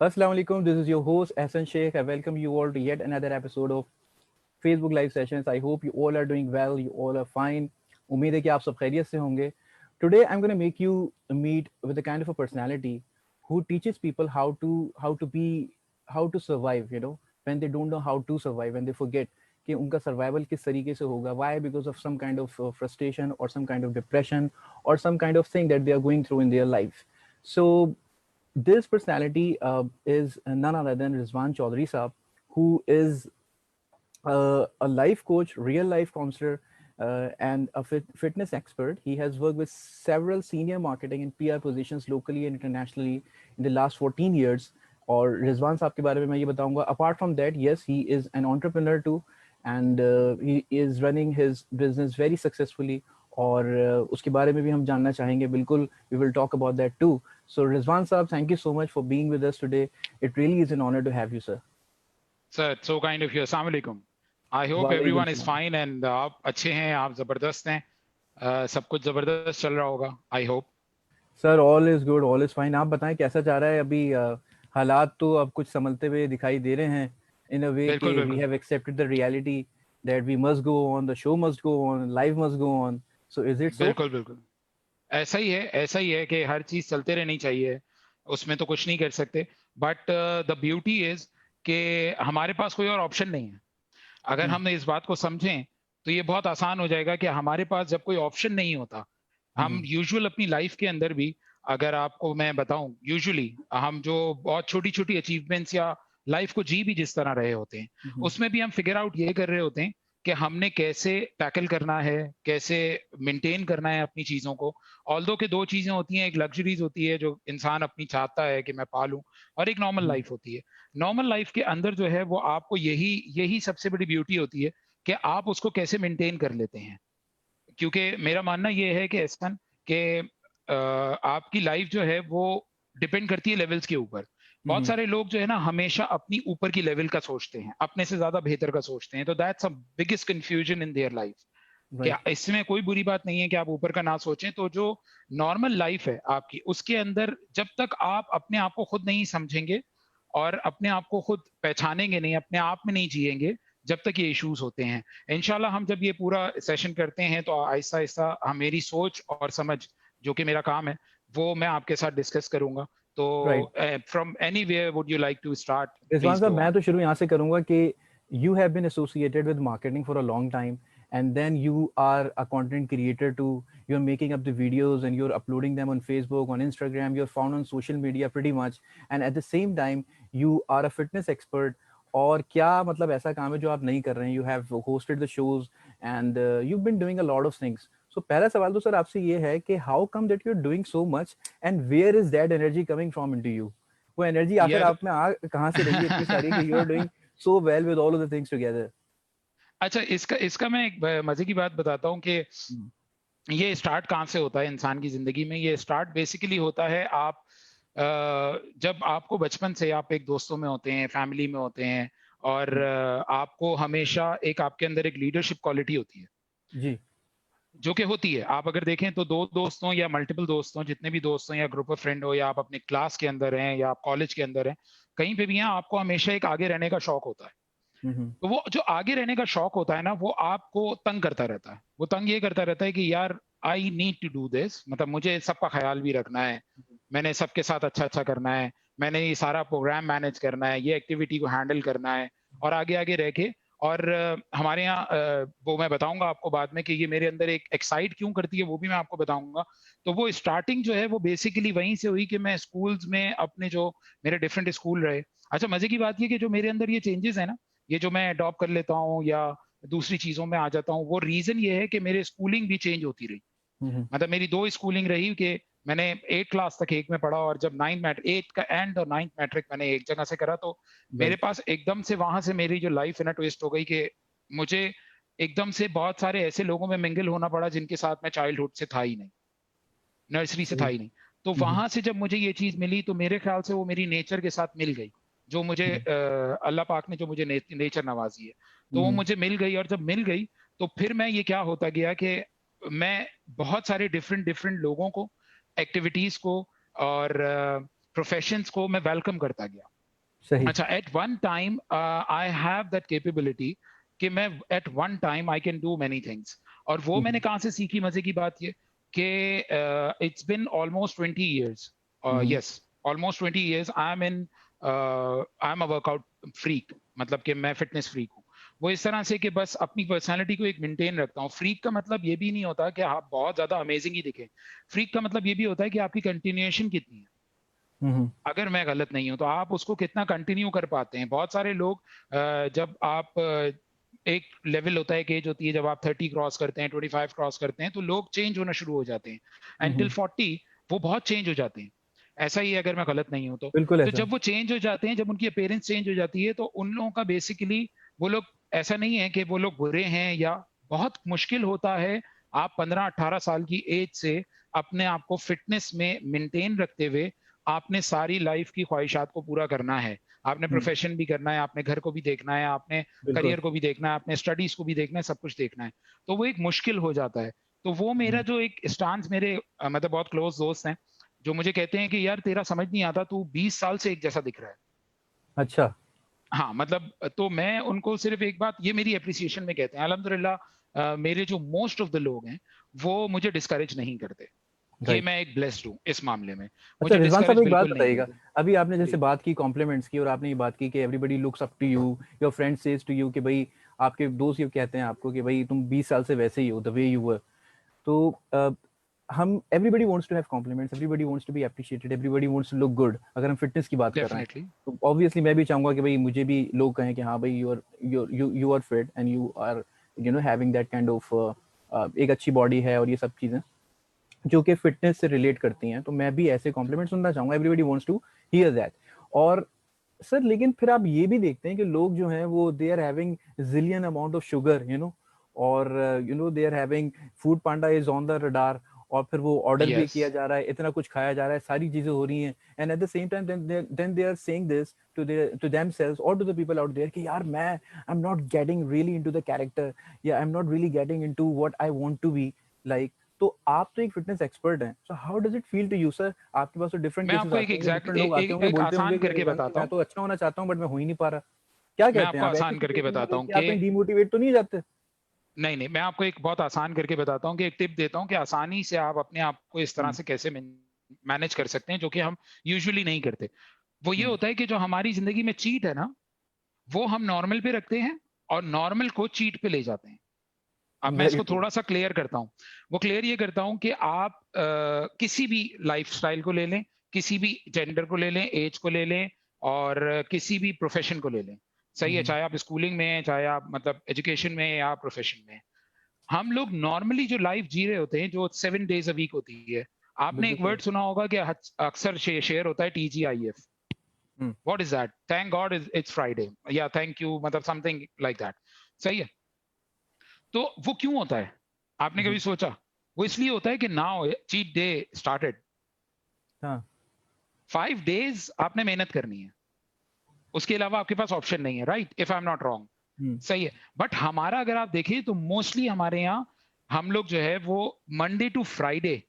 Assalamu alaikum. This is your host Ahsan Sheikh. I welcome you all to yet another episode of Facebook Live Sessions. I hope you all are doing well. You all are fine. उम्मीद है कि आप सब खैरियत से होंगे. Today I'm going to make you meet with a kind of a personality who teaches people how to survive. When they don't know how to survive, when they forget कि उनका survival किस तरीके से होगा. Why? Because of some kind of frustration or some kind of depression or some kind of thing that they are going through in their life. So this personality is none other than Rizwan Chaudhary Saab, who is a life coach, real life counselor, and a fitness expert. He has worked with several senior marketing and PR positions locally and internationally in the last 14 years. और रिजवान साहब के बारे में मैं ये बताऊंगा. Apart from that, yes, he is an entrepreneur too, and he is running his business very successfully. और उसके बारे में भी हम जानना चाहेंगे बिल्कुल. We will talk about that too. So Rizwan Saab, thank you so much for being with us today. It really is an honor to have you, sir. Sir, it's so kind of you. Assalamu alaikum. I hope वालेकुम everyone is सलाम. fine and आप अच्छे हैं, आप जबरदस्त हैं. सब कुछ जबरदस्त चल रहा होगा. I hope. Sir all is good, all is fine. आप बताएं कैसा जा रहा है अभी. हालात तो अब कुछ संभलते हुए दिखाई दे रहे हैं इन अ वे बिल्कुल कि वी बिल्कुल. Have accepted the reality that we must go on, the show must go on, live must go on. So is it so? बिल्कुल बिल्कुल. ऐसा ही है कि हर चीज चलते रहनी चाहिए. उसमें तो कुछ नहीं कर सकते. बट द ब्यूटी इज कि हमारे पास कोई और ऑप्शन नहीं है. अगर हम इस बात को समझें तो ये बहुत आसान हो जाएगा कि हमारे पास जब कोई ऑप्शन नहीं होता, हम यूजुअल अपनी लाइफ के अंदर भी, अगर आपको मैं बताऊं, यूजुअली हम जो बहुत छोटी छोटी अचीवमेंट्स या लाइफ को जी भी जिस तरह रहे होते हैं, उसमें भी हम फिगर आउट ये कर रहे होते हैं कि हमने कैसे टैकल करना है, कैसे मेंटेन करना है अपनी चीजों को. ऑल्दो के दो चीजें होती हैं, एक लग्जरीज होती है जो इंसान अपनी चाहता है कि मैं पालूं, और एक नॉर्मल लाइफ होती है. नॉर्मल लाइफ के अंदर जो है वो आपको यही यही सबसे बड़ी ब्यूटी होती है कि आप उसको कैसे मेंटेन कर लेते हैं. क्योंकि मेरा मानना ये है कि ऐसा कि आपकी लाइफ जो है वो डिपेंड करती है लेवल्स के ऊपर. बहुत सारे लोग जो है ना हमेशा अपनी ऊपर की लेवल का सोचते हैं, अपने से ज्यादा बेहतर का सोचते हैं. तो that's a biggest confusion in their life. क्या राइट. इसमें कोई बुरी बात नहीं है कि आप ऊपर का ना सोचें. तो जो नॉर्मल लाइफ है आपकी, उसके अंदर जब तक आप अपने आप को खुद नहीं समझेंगे और अपने आप को खुद पहचानेंगे नहीं, अपने आप में नहीं जिएंगे, जब तक ये इश्यूज होते हैं. इंशाल्लाह हम जब ये पूरा सेशन करते हैं तो आहिस्ता आहिस्ता मेरी सोच और समझ, जो कि मेरा काम है, वो मैं आपके साथ डिस्कस करूंगा. तो right. From anywhere would you like to start, Rizwan please साहब, गो मैं ऑन. तो शुरू यहाँ से करूँगा कि you have been associated with marketing for a long time, and then you are a content creator too. You're making up the videos and you're uploading them on Facebook, on Instagram. You're found on social media pretty much, and at the same time you are a fitness expert. और क्या मतलब ऐसा काम है जो आप नहीं कर रहे हैं. You have hosted the shows and you've been doing a lot of things. So पहला सवाल तो सर आपसे ये है कि how come that you're doing so much and where is that energy coming from into you? वो energy आखिर यार आप में आ कहाँ से रही है इतनी सारी कि you are doing so well with all of the things together? अच्छा, इसका इसका मैं एक मजे की बात बताता हूँ कि ये स्टार्ट कहाँ से होता है इंसान की जिंदगी में. ये स्टार्ट बेसिकली होता है आप जब आपको बचपन से आप एक दोस्तों में होते हैं, फैमिली में होते हैं, और आपको हमेशा एक आपके अंदर एक लीडरशिप क्वालिटी होती है, जी. जो कि होती है. आप अगर देखें तो दो दोस्त हों या मल्टीपल दोस्त हों, जितने भी दोस्त हों या ग्रुप ऑफ फ्रेंड हो, या आप अपने क्लास के अंदर हैं या आप कॉलेज के अंदर हैं, कहीं पे भी हैं, आपको हमेशा एक आगे रहने का शौक होता है. तो वो जो आगे रहने का शौक होता है ना, वो आपको तंग करता रहता है. वो तंग ये करता रहता है कि यार I need to do this, मतलब मुझे सबका ख्याल भी रखना है, मैंने सबके साथ अच्छा अच्छा करना है, मैंने ये सारा प्रोग्राम मैनेज करना है, ये एक्टिविटी को हैंडल करना है, और आगे आगे रह के. और हमारे यहाँ वो मैं बताऊंगा आपको बाद में कि ये मेरे अंदर एक एक्साइट क्यों करती है, वो भी मैं आपको बताऊंगा. तो वो स्टार्टिंग जो है वो बेसिकली वहीं से हुई कि मैं स्कूल्स में अपने जो मेरे डिफरेंट स्कूल रहे. अच्छा, मजे की बात ये कि जो मेरे अंदर ये चेंजेस है ना, ये जो मैं अडॉप्ट कर लेता हूँ या दूसरी चीजों में आ जाता हूँ, वो रीजन ये है कि मेरे स्कूलिंग भी चेंज होती रही. मतलब मेरी दो स्कूलिंग रही कि मैंने 8 क्लास तक एक में पढ़ा, और जब 8 का एंड और 9th मैट्रिक मैंने एक जगह से करा. तो मेरे राइट. पास एकदम से वहां से मेरी जो लाइफ है ना ट्विस्ट हो गई कि मुझे एकदम से बहुत सारे ऐसे लोगों में मिंगल होना पड़ा जिनके साथ मैं चाइल्डहुड से था ही नहीं, नर्सरी से था सही. ही नहीं. तो वहां से जब मुझे ये चीज मिली तो मेरे ख्याल से वो मेरी नेचर के साथ मिल गई, जो मुझे अल्लाह पाक ने जो मुझे नेचर नवाजी है, तो वो मुझे मिल गई. और जब मिल गई तो फिर मैं ये क्या होता गया कि मैं बहुत सारे डिफरेंट डिफरेंट लोगों को, एक्टिविटीज को, और प्रोफेशंस को मैं वेलकम करता गया। सही। अच्छा, at one time I have that capability कि मैं at one time I can do many things. और वो मैंने कहाँ से सीखी, मजे की बात ये कि it's been almost 20 years, yes almost 20 years I am a workout freak, मतलब कि मैं फिटनेस फ्रीक हूँ। वो इस तरह से कि बस अपनी पर्सनालिटी को एक मेंटेन रखता हूँ। फ्रीक का मतलब ये भी नहीं होता कि आप बहुत ज्यादा अमेजिंग ही दिखे। फ्रीक का मतलब ये भी होता है कि आपकी कंटिन्यूएशन कितनी है। अगर मैं गलत नहीं हूं तो आप उसको कितना कंटिन्यू कर पाते हैं। बहुत सारे लोग जब आप एक लेवल होता है, एक एज होती है जब आप 30 क्रॉस करते हैं, 25 क्रॉस करते हैं, तो लोग चेंज होना शुरू हो जाते हैं। एंड 40 वो बहुत चेंज हो जाते हैं। ऐसा ही है अगर मैं गलत नहीं हूं तो। बिल्कुल तो ऐसा। जब वो चेंज हो जाते हैं, जब उनकी अपीयरेंस चेंज हो जाती है, तो उन लोगों का बेसिकली वो लोग, ऐसा नहीं है कि वो लोग बुरे हैं, या बहुत मुश्किल होता है आप 15-18 साल की एज से अपने आप को फिटनेस में मेंटेन रखते हुए आपने सारी लाइफ की ख्वाहिशात को पूरा करना है। आपने प्रोफेशन भी करना है, आपने घर को भी देखना है, आपने बिल्कुल। करियर को भी देखना है, आपने स्टडीज को भी देखना है, सब कुछ देखना है। तो वो एक मुश्किल हो जाता है। तो वो मेरा जो एक स्टांस, मेरे मतलब बहुत क्लोज दोस्त हैं जो मुझे कहते हैं कि यार तेरा समझ नहीं आता, तू 20 साल से एक जैसा दिख रहा है। अच्छा। हाँ, मतलब तो मैं उनको सिर्फ एक बात, ये मेरी एप्रिसिएशन में कहते हैं। अल्हम्दुलिल्लाह मेरे जो मोस्ट ऑफ द लोग हैं वो मुझे डिस्करेज नहीं करते। ये राइट। मैं एक ब्लेस्ड हूँ इस मामले में। अच्छा मुझे रिजवान साहब डिस्करेज एक बात बिल्कुल नहीं बताइएगा, करते। अभी आपने जैसे जी। बात की कॉम्प्लीमेंट्स की और आपने ये बात की कि everybody looks up to you, your friend says to you कि भाई, आपके दोस्त ये कहते हैं आपको कि भाई तुम 20 साल से वैसे ही हो, द वे यू वर। तो हम everybody wants to have compliments, everybody wants to be appreciated, everybody wants to look good. अगर हम फिटनेस की बात कर रहे हैं डेफिनेटली। तो ऑब्वियसली मैं भी चाहूंगा कि भाई मुझे भी लोग कहें कि हाँ भाई you are fit and you are having that kind of एक अच्छी बॉडी है और ये सब चीजें जो कि फिटनेस से रिलेट करती हैं। तो मैं भी ऐसे कॉम्प्लीमेंट सुनना चाहूंगा, everybody wants to hear that. और सर लेकिन फिर आप ये भी देखते हैं कि लोग जो हैं वो they are having zillion amount of sugar, और they are having, Foodpanda is on the radar, और फिर वो ऑर्डर भी यस। किया जा रहा है, इतना कुछ खाया जा रहा है, सारी चीजें हो रही हैं। And at the same time then they are saying this to themselves और to the people out there कि यार मैं I am not getting really into the character, या I am not really getting into what I want to be like. तो आप तो एक fitness expert हैं, so how does it feel to you sir? आपके पास तो डिफरेंट मैं केसेस आपको एक आते होंगे, एग्जैक्ट डिफरेंट लोग आते होंगे, एक बोलते होंगे आसान कि करके रिजवान जी बताता मैं हूँ। तो अच्छा होना चाहता हूँ बट मैं हो ही नहीं पा रहा। क्या मैं कहते हैं आपको आप? ऐसी आसान करके सिचुएशन में बताता देख हूँ के आप कि कहीं डिमोटिवेट तो नहीं जाते? नहीं नहीं, मैं आपको एक बहुत आसान करके बताता हूँ कि एक टिप देता हूँ कि आसानी से आप अपने आप को इस तरह हम्म। से कैसे मैनेज कर सकते हैं, जो कि हम यूजुअली नहीं करते। वो ये हम्म। होता है कि जो हमारी जिंदगी में चीट है ना, वो हम नॉर्मल पे रखते हैं और नॉर्मल को चीट पे ले जाते हैं। अब मैं वेरी इसको ट्रू। थोड़ा सा क्लियर करता हूँ। वो क्लियर ये करता हूँ कि आप किसी भी लाइफस्टाइल को ले लें, किसी भी जेंडर को ले लें, एज को ले लें, और किसी भी प्रोफेशन को ले लें। सही है, चाहे आप स्कूलिंग में हैं, चाहे आप मतलब एजुकेशन में हैं या प्रोफेशन में हैं। हम लोग नॉर्मली जो लाइफ जी रहे होते हैं, जो 7 days अ वीक होती है, आपने बिल्कुल एक सही। वर्ड सुना होगा कि अक्सर शेयर होता है TGIF। Hmm. What is that? Thank God it's Friday, या थैंक यू, मतलब समथिंग लाइक दैट। सही है। तो वो क्यों होता है? आपने कभी हम्म। सोचा? वो इसलिए होता है कि नाउ चीट डे स्टार्टेड। हाँ। 5 days आपने मेहनत करनी है, उसके अलावा आपके पास ऑप्शन नहीं है, right? If I am not wrong. Hmm. सही है। बट हमारा अगर आप देखें तो मोस्टली हमारे यहाँ हम लोग जो है वो मंडे टू फ्राइडे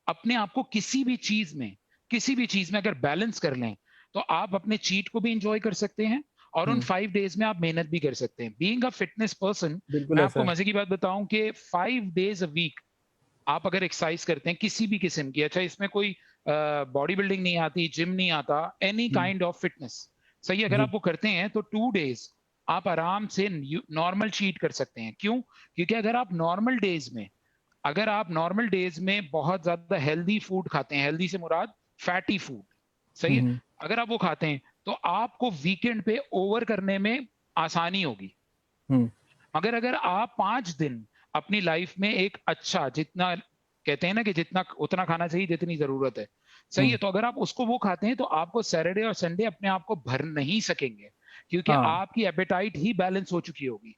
अपने आप को किसी भी चीज में अगर बैलेंस कर लें, तो आप अपने चीट को भी इंजॉय कर सकते हैं और उन हम्म। 5 days में आप मेहनत भी कर सकते हैं। बीइंग अ फिटनेस पर्सन, बिल्कुल मैं ऐसा आपको है। मजे की बात बताऊं कि 5 days अ वीक आप अगर एक्सरसाइज करते हैं किसी भी किस्म की, अच्छा इसमें कोई बॉडी बिल्डिंग नहीं आती, जिम नहीं आता, any hmm. Kind of fitness, सही है, अगर जी। आप वो करते हैं तो 2 days आप आराम से नॉर्मल चीट कर सकते हैं। क्यों? क्योंकि अगर आप नॉर्मल डेज में बहुत ज्यादा हेल्दी फूड खाते हैं, हेल्दी से मुराद फैटी फूड, सही है, हम्म। अगर आप वो खाते हैं तो आपको वीकेंड पे ओवर करने में आसानी होगी। हम्म। मगर अगर आप 5 दिन अपनी लाइफ में एक अच्छा, जितना कहते हैं ना कि जितना उतना खाना चाहिए जितनी जरूरत है, सही है, हम्म। तो अगर आप उसको वो खाते हैं तो आपको सैटरडे और संडे अपने आप को भर नहीं सकेंगे, क्योंकि हाँ। आपकी एपेटाइट ही बैलेंस हो चुकी होगी।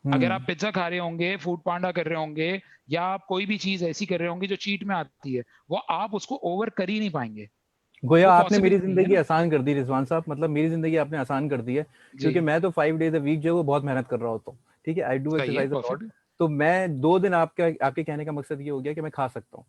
अगर आप हम्म। पिज्जा खा रहे होंगे, फूड पांडा कर रहे होंगे, या आप कोई भी चीज ऐसी कर रहे होंगे जो चीट में आती है, वो आप उसको ओवर कर ही नहीं पाएंगे। गोया वो आपने पॉसिबल मेरी नहीं है जिंदगी ना। आसान कर दी रिजवान साहब, मतलब मेरी जिंदगी आपने आसान कर दी है। जी। क्योंकि मैं तो 5 डेज अ वीक जो है वो बहुत मेहनत कर रहा होता हूँ। ठीक है, आई डू सही है, एक्सरसाइज अ लॉट। परफेक्ट। तो मैं 2 दिन, आपका आपके कहने का मकसद ये हो गया कि मैं खा सकता हूँ,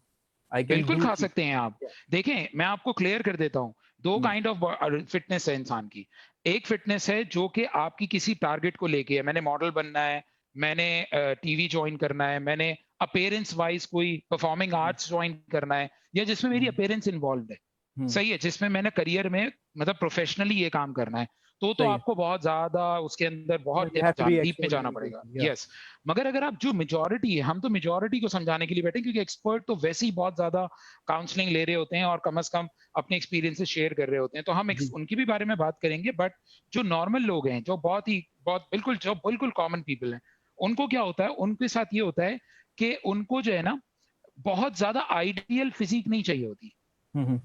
आई कैन बिल्कुल डू खा चीट। सकते हैं आप। देखें, मैं आपको क्लियर कर देता हूँ, दो काइंड ऑफ फिटनेस है इंसान की। एक फिटनेस है जो कि आपकी किसी टारगेट को लेके है, मैंने मॉडल बनना है, मैंने टीवी ज्वाइन करना है, मैंने अपीयरेंस वाइज कोई परफॉर्मिंग आर्ट्स ज्वाइन करना है, या जिसमें मेरी अपीयरेंस इन्वॉल्व है, सही है, जिसमें मैंने करियर में मतलब प्रोफेशनली ये काम करना है, तो सही है। आपको बहुत ज्यादा उसके अंदर बहुत You have to be deep में expert जाना in पड़ेगा। it, yeah. यस, मगर अगर आप जो मेजोरिटी है, हम तो मेजोरिटी को समझाने के लिए बैठे, क्योंकि एक्सपर्ट तो वैसे ही बहुत ज्यादा काउंसलिंग ले रहे होते हैं और कम से कम अपने एक्सपीरियंसेस शेयर कर रहे होते हैं, तो हम जी। उनकी भी बारे में बात करेंगे। बट जो नॉर्मल लोग हैं, जो बिल्कुल कॉमन पीपल हैं, उनको क्या होता है, उनके साथ ये होता है कि उनको जो है ना, बहुत ज्यादा आइडियल फिजिक नहीं चाहिए होती, हम्म।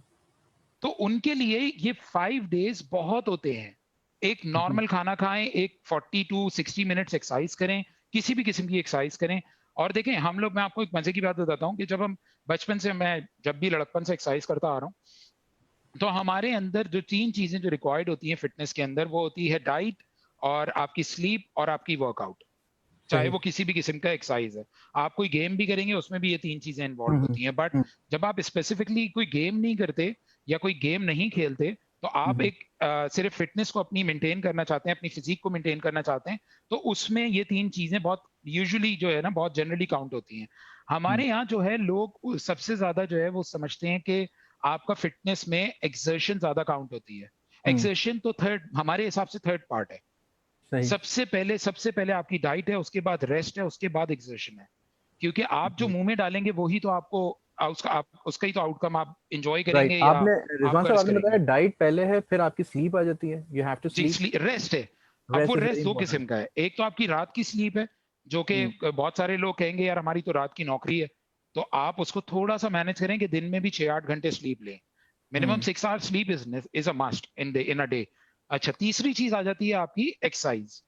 तो उनके लिए ये 5 days बहुत होते हैं। एक नॉर्मल खाना खाएं, एक 40 टू 60 मिनट्स एक्सरसाइज करें, किसी भी किस्म की एक्सरसाइज करें। और देखें, हम लोग, मैं आपको एक मजे की बात बताता हूँ कि जब हम बचपन से, मैं जब भी लड़कपन से एक्सरसाइज करता आ रहा हूँ, तो हमारे अंदर जो 3 चीजें जो रिक्वायर्ड होती हैं फिटनेस के अंदर, वो होती है डाइट और आपकी स्लीप और आपकी वर्कआउट। चाहे सही। वो किसी भी किस्म का एक्सरसाइज है, आप कोई गेम भी करेंगे उसमें भी ये 3 चीजें इन्वॉल्व होती हैं। बट हम्म, जब आप स्पेसिफिकली कोई गेम नहीं करते या कोई गेम नहीं खेलते, तो आप हम्म, एक सिर्फ फिटनेस को अपनी मेंटेन करना चाहते हैं, अपनी फिजिक को मेंटेन करना चाहते हैं, तो उसमें ये 3 चीजें बहुत यूजुअली जो है ना, बहुत जनरली काउंट होती हैं। हम्म, हमारे यहाँ जो है, लोग सबसे ज्यादा जो है वो समझते हैं कि आपका फिटनेस में एक्सर्शन ज्यादा काउंट होती है। हम्म, एक्सर्शन तो थर्ड, हमारे हिसाब से थर्ड पार्ट है। सही। सबसे पहले आपकी डाइट है, उसके बाद रेस्ट है, उसके बाद एक्सर्शन है। क्योंकि आप जो जी। मुंह में डालेंगे वही तो आपको उसका ही तो आउटकम आप इंजॉय राइट, करेंगे या आपने, आप रिजवान साहब कर्ज आपने बताया करेंगे। डाइट पहले है, फिर आपकी स्लीप आ जाती है, यू हैव टू जी, स्लीप। रेस्ट है। अब वो रेस्ट इज वेरी रेस्ट दो इंपॉर्टेंट। किस्म का है, एक तो आपकी रात की स्लीप है, जो कि बहुत सारे लोग कहेंगे यार हमारी तो रात की नौकरी है, तो आप उसको थोड़ा सा मैनेज करें कि दिन में भी 6-8 घंटे स्लीप लें। Minimum 6 hours sleep is a must in a day. अच्छा, तीसरी चीज आ जाती है आपकी एक्सरसाइज,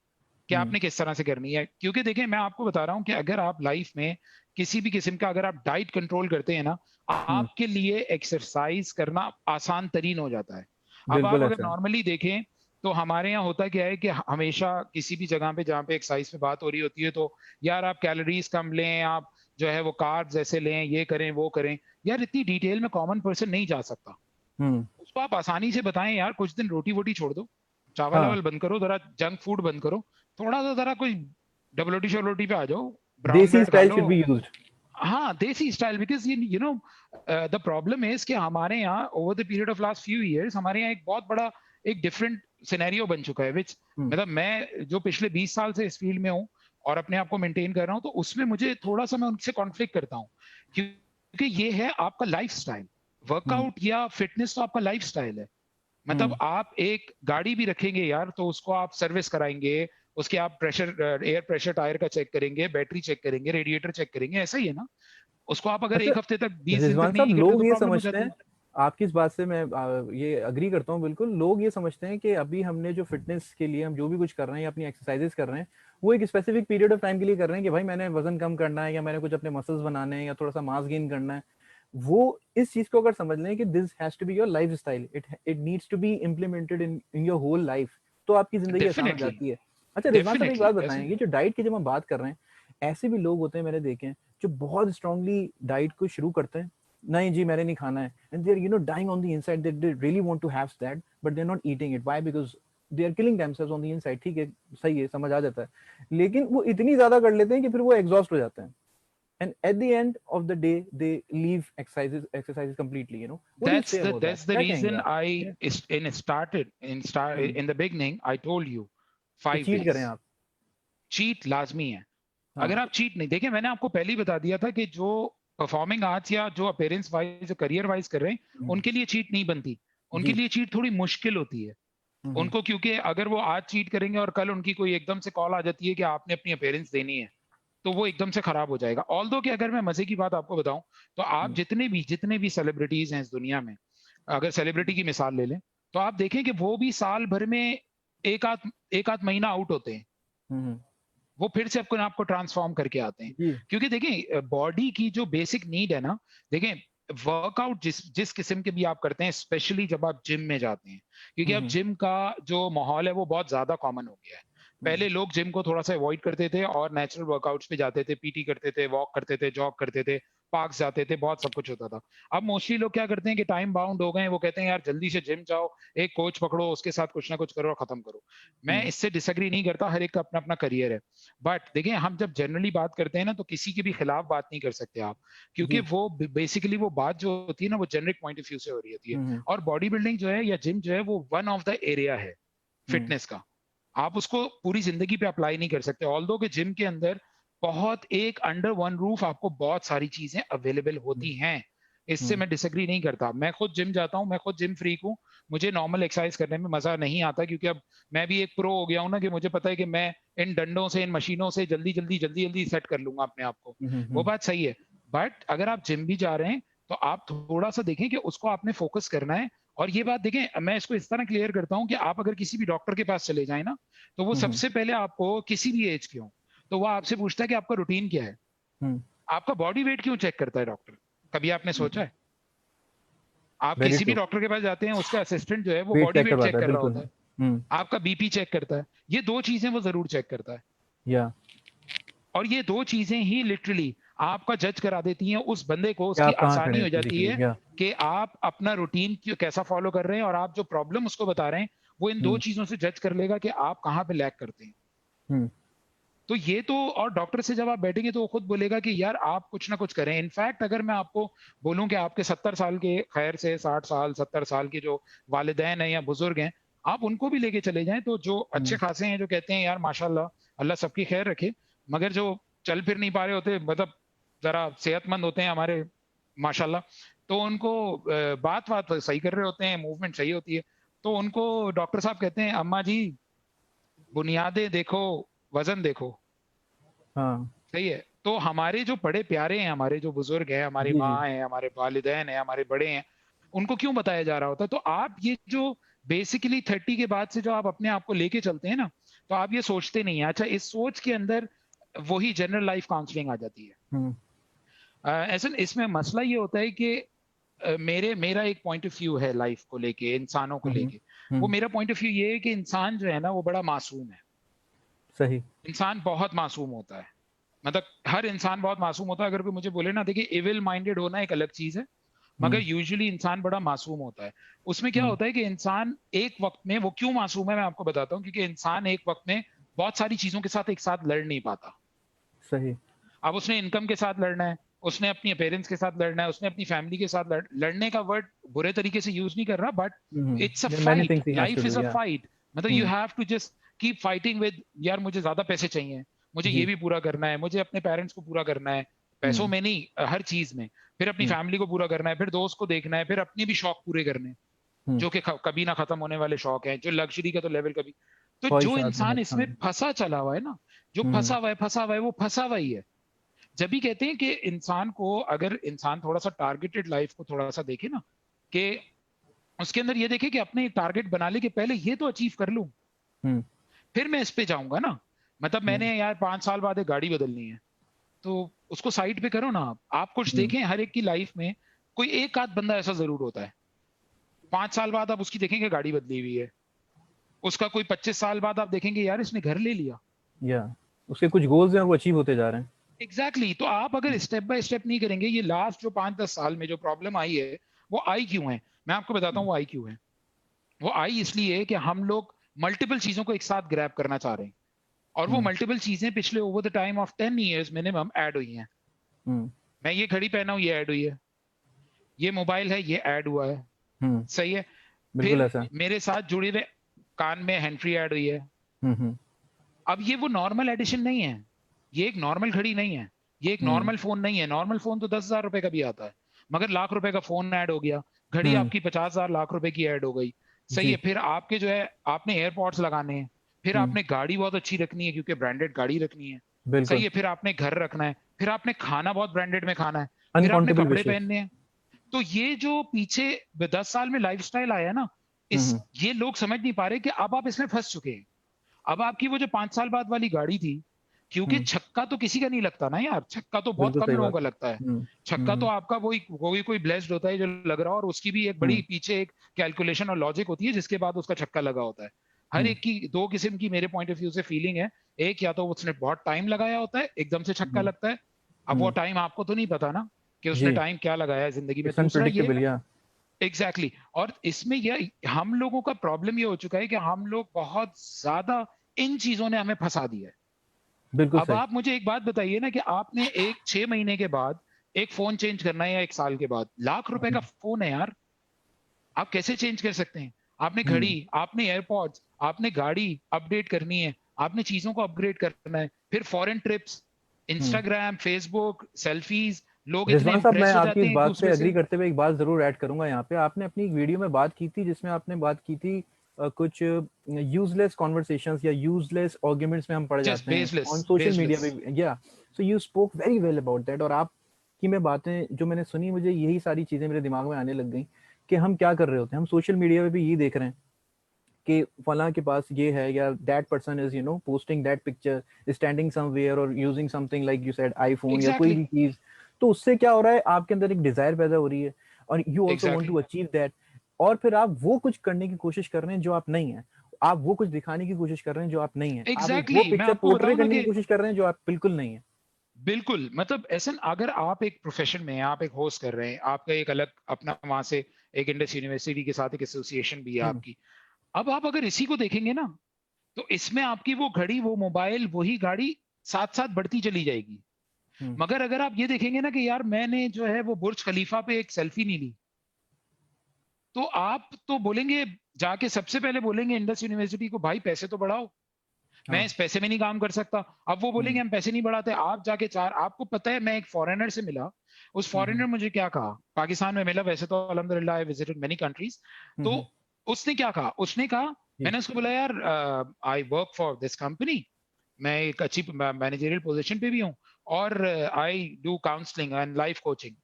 कि आपने किस तरह से करनी है। क्योंकि देखिए, मैं आपको बता रहा हूं कि अगर आप लाइफ में किसी भी किस्म का, अगर आप डाइट कंट्रोल करते हैं ना, आपके लिए एक्सरसाइज करना आसान तरीन हो जाता है। अब आप बिल्कुल अगर ऐसा है। नॉर्मली देखें, तो हमारे यहाँ होता क्या है कि हमेशा किसी भी जगह पे जहाँ पे एक्सरसाइज पे बात हो रही होती है, तो यार आप कैलोरीज कम लें, आप जो है वो कार्ब्स ऐसे लें, ये करें वो करें। यार इतनी डिटेल में कॉमन पर्सन नहीं जा सकता। हम्म। उसको आप आसानी से बताएं, यार कुछ दिन रोटी वोटी छोड़ दो, चावल हाँ, वावल बंद करो, जरा जंक फूड बंद करो, थोड़ा सा जरा कोई डबल रोटी शबल रोटी पे आ जाओ, ब्राउन देसी ब्रेड खा style low. Should be used. हाँ, देसी style, because you know the problem is कि हमारे यहाँ over the period of last few years, हमारे यहाँ एक बहुत बड़ा एक डिफरेंट सिनेरियो बन चुका है, विच मतलब मैं जो पिछले 20 साल से इस फील्ड में हूँ और अपने आप को मेंटेन कर रहा हूँ, तो उसमें मुझे थोड़ा सा, मैं उनसे कॉन्फ्लिक्ट करता हूँ, क्योंकि ये है आपका लाइफ स्टाइल। वर्कआउट या फिटनेस तो आपका लाइफ स्टाइल है। मतलब आप एक गाड़ी भी रखेंगे यार, तो उसको आप सर्विस कराएंगे, उसके आप प्रेशर, एयर प्रेशर टायर का चेक करेंगे, बैटरी चेक करेंगे, रेडिएटर चेक करेंगे, ऐसा ही है ना। उसको आप अगर अच्छा, 1 हफ्ते तक, 20 दिन तक रिजवान साहब, नहीं करते, तो लोग ये प्रॉब्लम हो समझते जाती हैं, है। आपकी इस बात से मैं ये अग्री करता हूँ बिल्कुल। लोग ये समझते हैं कि अभी हमने जो फिटनेस के लिए हम जो भी कुछ कर रहे हैं या अपनी एक्सरसाइजेस कर रहे हैं, वो एक स्पेसिफिक पीरियड ऑफ टाइम के लिए कर रहे हैं कि भाई मैंने वजन कम करना है, या मैंने कुछ अपने मसल्स बनाने हैं, या थोड़ा सा मास गेन करना है। वो इस चीज को अगर समझ लें कि this has to be your life style, it needs to be implemented in your whole life, तो आपकी जिंदगी आसान हो डेफिनेटली, जाती है। अच्छा रिजवान साहब, एक डेफिनेटली बात ऐसे बताएं, ही ये है। जो डाइट की जब हम बात कर रहे हैं, ऐसे भी लोग होते हैं मैंने देखे हैं जो बहुत स्ट्रांगली डाइट को शुरू करते हैं, नहीं जी मैंने नहीं खाना है, and they are dying on the inside, they really want to have that, but they are not eating it, why, because they are killing themselves on the inside. ठीक है, सही है, समझ आ जाता है, लेकिन वो इतनी ज्यादा कर लेते हैं कि फिर वो एग्जॉस्ट हो जाते हैं, and at the end of the day they leave exercises completely, what do you say about that? that's the क्या कहेंगे reason आप? I Yeah. in the beginning I told you कि 5 चीट करें days आप। Cheat लाजमी है। अगर हाँ। आप चीट नहीं, देखिए मैंने आपको पहले ही बता दिया था कि जो परफॉर्मिंग आर्ट्स या जो अपेयरेंस वाइज, जो करियर वाइज कर रहे हैं, हम्म, उनके लिए चीट नहीं बनती। उनके जी। लिए चीट थोड़ी मुश्किल होती है हम्म, उनको, क्योंकि अगर वो आज चीट करेंगे और कल उनकी कोई एकदम से कॉल आ जाती है कि आपने अपनी अपेयरेंस देनी है, तो वो एकदम से खराब हो जाएगा। ऑल्दो कि अगर मैं मजे की बात आपको बताऊं, तो आप हम्म, जितने भी सेलिब्रिटीज हैं इस दुनिया में, अगर सेलिब्रिटी की मिसाल ले लें, तो आप देखें कि वो भी साल भर में एक आध महीना आउट होते हैं, हम्म, वो फिर से अपने आप को ट्रांसफॉर्म करके आते हैं। जी। क्योंकि देखें, बॉडी की जो बेसिक नीड है ना, देखें, वर्कआउट जिस जिस किस्म के भी आप करते हैं, स्पेशली जब आप जिम में जाते हैं, क्योंकि अब हम्म, जिम का जो माहौल है वो बहुत ज्यादा कॉमन हो गया है। हम्म, पहले लोग जिम को थोड़ा सा अवॉइड करते थे और नेचुरल वर्कआउट्स पे जाते थे, पीटी करते थे, वॉक करते थे, जॉग करते थे, पार्क्स जाते थे, बहुत सब कुछ होता था। अब मोस्टली लोग क्या करते हैं कि टाइम बाउंड हो गए हैं, वो कहते हैं यार जल्दी से जिम जाओ, एक कोच पकड़ो, उसके साथ कुछ ना कुछ करो और खत्म करो। मैं इससे डिसएग्री नहीं करता, हर एक का अपना-अपना करियर है। बट देखिए, हम जब जनरली बात करते हैं ना, तो किसी के भी खिलाफ बात नहीं कर सकते आप, क्योंकि जी। वो बेसिकली वो बात जो होती है ना, वो जेनेरिक पॉइंट ऑफ व्यू से हो रही होती है। और बॉडी बिल्डिंग जो है या जिम जो है, वो वन ऑफ द एरिया है फिटनेस का। आप उसको पूरी जिंदगी पे अप्लाई नहीं कर सकते। ऑल्दो कि जिम के अंदर बहुत एक अंडर वन रूफ आपको बहुत सारी चीजें अवेलेबल होती हैं। इससे मैं डिसएग्री नहीं करता। मैं खुद जिम जाता हूँ, मैं खुद जिम फ्रीक हूँ। मुझे नॉर्मल एक्सरसाइज करने में मजा नहीं आता, क्योंकि अब मैं भी एक प्रो हो गया हूँ ना, कि मुझे पता है कि मैं इन डंडों से, इन मशीनों से जल्दी-जल्दी सेट कर लूँगा अपने आप को। वो बात सही है। बट अगर आप जिम भी जा रहे हैं, तो आप थोड़ा-सा देखें कि उसको आपने फोकस करना है। और ये बात देखें, मैं इसको इस तरह क्लियर करता हूँ कि आप अगर किसी भी डॉक्टर के पास चले जाएँ ना, तो वो सबसे पहले आपको, किसी भी एज के हों, तो वो आपसे पूछता है कि आपका रूटीन क्या है? आपका बॉडी वेट क्यों चेक करता है डॉक्टर? कभी आपने सोचा है? आप वेरी किसी भी ट्रू। डॉक्टर के पास जाते हैं, उसका असिस्टेंट जो है वो वेट बॉडी चेक वेट करवाता चेक है, कर रहा बिल्कुल। होता है, आपका बीपी चेक करता है। ये 2 चीज़ें वो ज़रूर चेक करता है। या और ये 2 चीज़ें ही लिटरली आपका जज करा देती हैं उस बंदे को, कि उसकी आप कहाँ खड़े आसानी हैं हो जाती फिजिकली। है या कि आप अपना रूटीन कैसा फ़ॉलो कर रहे हैं, और आप जो प्रॉब्लम उसको बता रहे हैं, वो इन 2 चीज़ों से जज कर लेगा कि आप कहाँ पे लैग करते हैं। तो ये तो, और डॉक्टर से जब आप बैठेंगे तो वो खुद बोलेगा कि यार आप कुछ ना कुछ करें। इनफैक्ट अगर मैं आपको बोलूं कि आपके 70 साल के, खैर से 60 साल 70 साल के जो वालिदैन हैं या बुजुर्ग हैं, आप उनको भी लेके चले जाएं, तो जो अच्छे खासे हैं, जो कहते हैं यार माशाल्लाह, अल्लाह सबकी खैर रखे, मगर जो चल फिर नहीं पा रहे होते, मतलब जरा सेहतमंद होते हैं हमारे माशाल्लाह, तो उनको बात बात सही कर रहे होते हैं, मूवमेंट सही होती है, तो उनको डॉक्टर साहब कहते हैं अम्मा जी, बुनियादें देखो, वजन देखो। हाँ। सही है। तो हमारे जो बड़े प्यारे हैं, हमारे जो बुजुर्ग हैं, हमारी जी, जी। माँ है, हमारे वालिदैन हैं, हमारे बड़े हैं, उनको क्यों बताया जा रहा होता है? तो आप ये जो बेसिकली 30 के बाद से जो आप अपने आप को लेके चलते हैं ना, तो आप ये सोचते नहीं है। अच्छा, इस सोच के अंदर वही जनरल लाइफ काउंसलिंग आ जाती है। हुँ, ऐसा इसमें मसला ये होता है कि मेरा एक पॉइंट ऑफ व्यू है लाइफ को लेके, इंसानों को हुँ, हुँ, लेके। वो हुँ, मेरा पॉइंट ऑफ व्यू ये है कि इंसान जो है ना, वो बड़ा मासूम है। सही। इंसान बहुत मासूम होता है। मतलब हर इंसान बहुत मासूम होता है। अगर कोई मुझे बोले ना, देखिए इविल माइंडेड होना एक अलग चीज़ है, मगर हुँ, यूजुअली इंसान बड़ा मासूम होता है। उसमें क्या हुँ, होता है कि इंसान एक वक़्त में, वो क्यों मासूम है मैं आपको बताता हूँ, क्योंकि इंसान एक वक़्त में बहुत सारी चीज़ों के साथ एक साथ लड़ नहीं पाता। सही। अब उसने इनकम के साथ लड़ना है, उसने अपनी अपीयरेंस के साथ लड़ना है, उसने अपनी फैमिली के साथ लड़ने का वर्ड बुरे तरीके से यूज़ नहीं कर रहा, but it's a there are many fight, things he has to life do. Is a yeah fight. मतलब you hmm, have to just keep fighting with, यार मुझे ज़्यादा पैसे चाहिए, मुझे ये जी। भी पूरा करना है, मुझे अपने पेरेंट्स को पूरा करना है, पैसों हुँ, में नहीं, हर चीज़ में। फिर अपनी हुँ, फैमिली को पूरा करना है, फिर दोस्त को देखना है, फिर अपने भी शौक पूरे करने हैं, हुँ, जो कि कभी ना खत्म होने वाले शौक हैं, जो लग्ज़री का तो लेवल कभी। तो जो ख्वाहिशात इंसान बहुत। हाँ। इसमें फँसा चला हुआ है ना, जो हुँ, फँसा हुआ है, वो फँसा हुआ ही है। जब भी कहते हैं कि इंसान को, अगर इंसान थोड़ा-सा टारगेटेड लाइफ को थोड़ा-सा देखे ना, कि उसके अंदर ये देखे कि अपने टारगेट बना ले कि पहले ये तो अचीव कर लूँ, हुँ, फिर मैं इस पे जाऊँगा ना। मतलब हुँ, मैंने यार 5 साल बाद एक गाड़ी बदलनी है, तो उसको साइड पे करो ना आप। आप कुछ हुँ, देखें, हर एक की लाइफ में कोई एक आध बंदा ऐसा ज़रूर होता है। 5 साल बाद आप उसकी देखेंगे गाड़ी बदली हुई है। उसका कोई 25 साल बाद आप देखेंगे यार इसने घर ले लिया। या उसके कुछ गोल्स हैं और वो अचीव होते जा रहे हैं। एग्ज़ैक्टली, तो आप अगर स्टेप बाय स्टेप नहीं करेंगे, ये लास्ट जो 5-10 साल में जो प्रॉब्लम आई है, वो आई क्यों है? मैं आपको बताता हुँ, हूँ वो आई क्यों है। वो आई इसलिए कि हम लोग मल्टीपल चीज़ों को एक साथ ग्रैब करना चाह रहे हैं, और वो हुँ, मल्टीपल चीज़ें पिछले over the time of 10 years minimum add हुई हैं। हुँ, मैं ये घड़ी पहना हूँ, ये ऐड हुई है। ये मोबाइल है, ये ऐड हुआ है। हुँ, सही है? बिल्कुल फिर ऐसा। मेरे साथ जुड़े हुए कान में हैंड फ्री ऐड हुई है। हुँ, हुँ, अब ये वो नॉर्मल एडिशन नहीं है। ये एक नॉर्मल घड़ी नहीं है। ये एक हुँ, नॉर्मल फ़ोन नहीं है। नॉर्मल फ़ोन तो 10,000 रुपए का भी आता है। मगर लाख रुपए का फ़ोन ऐड हो गया। घड़ी हुँ, आपकी 50,000 लाख रुपए की ऐड हो गई। सही है। जी। फिर आपके जो है, आपने एयरपॉड्स लगाने हैं। फिर हुँ, आपने गाड़ी बहुत अच्छी रखनी है, क्योंकि ब्रांडेड गाड़ी रखनी है। सही बिल्कुल। है। फिर आपने घर रखना है। फिर आपने खाना बहुत ब्रांडेड में खाना है। फिर आपने अनकाउंटेबल कपड़े विशेज़। पहनने हैं। तो ये जो पीछे 10 साल में लाइफ़स्टाइल आया ना, हुँ, इस हुँ, ये लोग समझ नहीं पा रहे कि अब आप इसमें फँस चुके हैं। अब आपकी वो जो 5 साल बाद वाली गाड़ी थी, क्योंकि हुँ, छक्का तो किसी का नहीं लगता ना यार, छक्का तो बहुत बिल्कुल कम सही लोगों बात का है। लगता है। हुँ, हुँ, छक्का तो हुँ, आपका वही कोई ब्लेस्ड होता है जो लग रहा है, और उसकी भी एक बड़ी हुँ, पीछे एक कैलकुलेशन और लॉजिक होती है जिसके बाद उसका छक्का लगा होता है। हर हुँ, एक की 2 किस्म की मेरे पॉइंट ऑफ व्यू से फीलिंग है। एक, या तो उसने बहुत टाइम लगाया होता है, एकदम से छक्का हुँ, लगता है। अब वो हुँ, टाइम आपको तो नहीं पता ना, कि उसने टाइम क्या लगाया है जिंदगी में। इट्स दूसरा ये अनप्रेडिक्टेबल, या एग्जैक्टली और इसमें यह हम लोगों का प्रॉब्लम ये हो चुका है कि हम लोग बहुत ज्यादा इन चीजों ने हमें फंसा दिया है। बिल्कुल अब सही। आप मुझे एक बात बताइए ना कि आपने एक 6 महीने के बाद एक फोन चेंज करना है या 1 साल के बाद, लाख रुपए का हम्म, फोन है यार, आप कैसे चेंज कर सकते हैं? आपने घड़ी, हम्म, आपने एयरपॉड्स, आपने गाड़ी अपडेट करनी है, आपने चीजों को अपग्रेड करना है, फिर फॉरेन ट्रिप्स, हम्म। इंस्टाग्राम, फेसबुक, सेल्फीज, लोग इतने रिजवान साहब, मैं इंप्रेस हो आपकी जाते इस हैं एक बात पे दूसरे एग्री से। करते हुए एक बात जरूर ऐड करूंगा यहाँ पे। आपने अपनी एक वीडियो में बात की थी जिसमें आपने बात की थी कुछ यूजलेस कॉन्वर्सेशंस या यूजलेस आर्ग्यूमेंट्स में हम पड़ जस्ट जाते हैं baseless, on social media baseless. पे, या so you spoke very well about that. और आपकी मैं बातें जो मैंने सुनी, मुझे यही सारी चीजें मेरे दिमाग में आने लग गई कि हम क्या कर रहे होते हैं। हम सोशल मीडिया पे भी यही देख रहे हैं कि फलां के पास ये है, या that person is posting that picture standing somewhere और using something like you said iPhone या कोई एग्जैक्टली, भी चीज। तो उससे क्या हो रहा है, आपके अंदर एक डिजायर पैदा हो रही है और you also want exactly, to achieve that. और फिर आप वो कुछ करने की कोशिश कर रहे हैं जो आप नहीं है, आप वो कुछ दिखाने की कोशिश कर रहे हैं जो आप नहीं है, आप एक वो एग्जैक्टली। मैं पिक्चर आपको पोर्ट्रे बताऊं ना करने की कि कोशिश कर रहे हैं जो आप बिल्कुल नहीं है। बिल्कुल, मतलब ऐसा अगर आप एक प्रोफेशन में हैं, आप एक होस्ट कर रहे हैं, आपका एक अलग अपना वहां से एक इंडस यूनिवर्सिटी के साथ एक एसोसिएशन भी है हम्म, आपकी। अब आप अगर इसी को देखेंगे ना, तो इसमें आपकी वो घड़ी, वो मोबाइल, वही गाड़ी साथ साथ बढ़ती चली जाएगी। हम्म, मगर अगर आप ये देखेंगे ना कि यार मैंने जो है वो बुर्ज खलीफा पे एक सेल्फी नहीं ली, तो आप तो बोलेंगे, जाके सबसे पहले बोलेंगे इंडस यूनिवर्सिटी को, भाई पैसे तो बढ़ाओ, मैं हाँ, इस पैसे में नहीं काम कर सकता। अब वो बोलेंगे हम्म, हम पैसे नहीं बढ़ाते, आप जाके चार, आपको पता है मैं एक फॉरेनर से मिला, उस हम्म, फॉरेनर मुझे क्या कहा, पाकिस्तान में मिला, वैसे तो अल्हम्दुलिल्लाह आई विजिटेड मेनी कंट्रीज। तो हम्म, उसने क्या कहा, उसने कहा, जी, मैंने उसको बोला यार I work for this company, मैं एक अच्छी मैनेजरियल पोजीशन पे भी हूँ, और I do counselling and life coaching.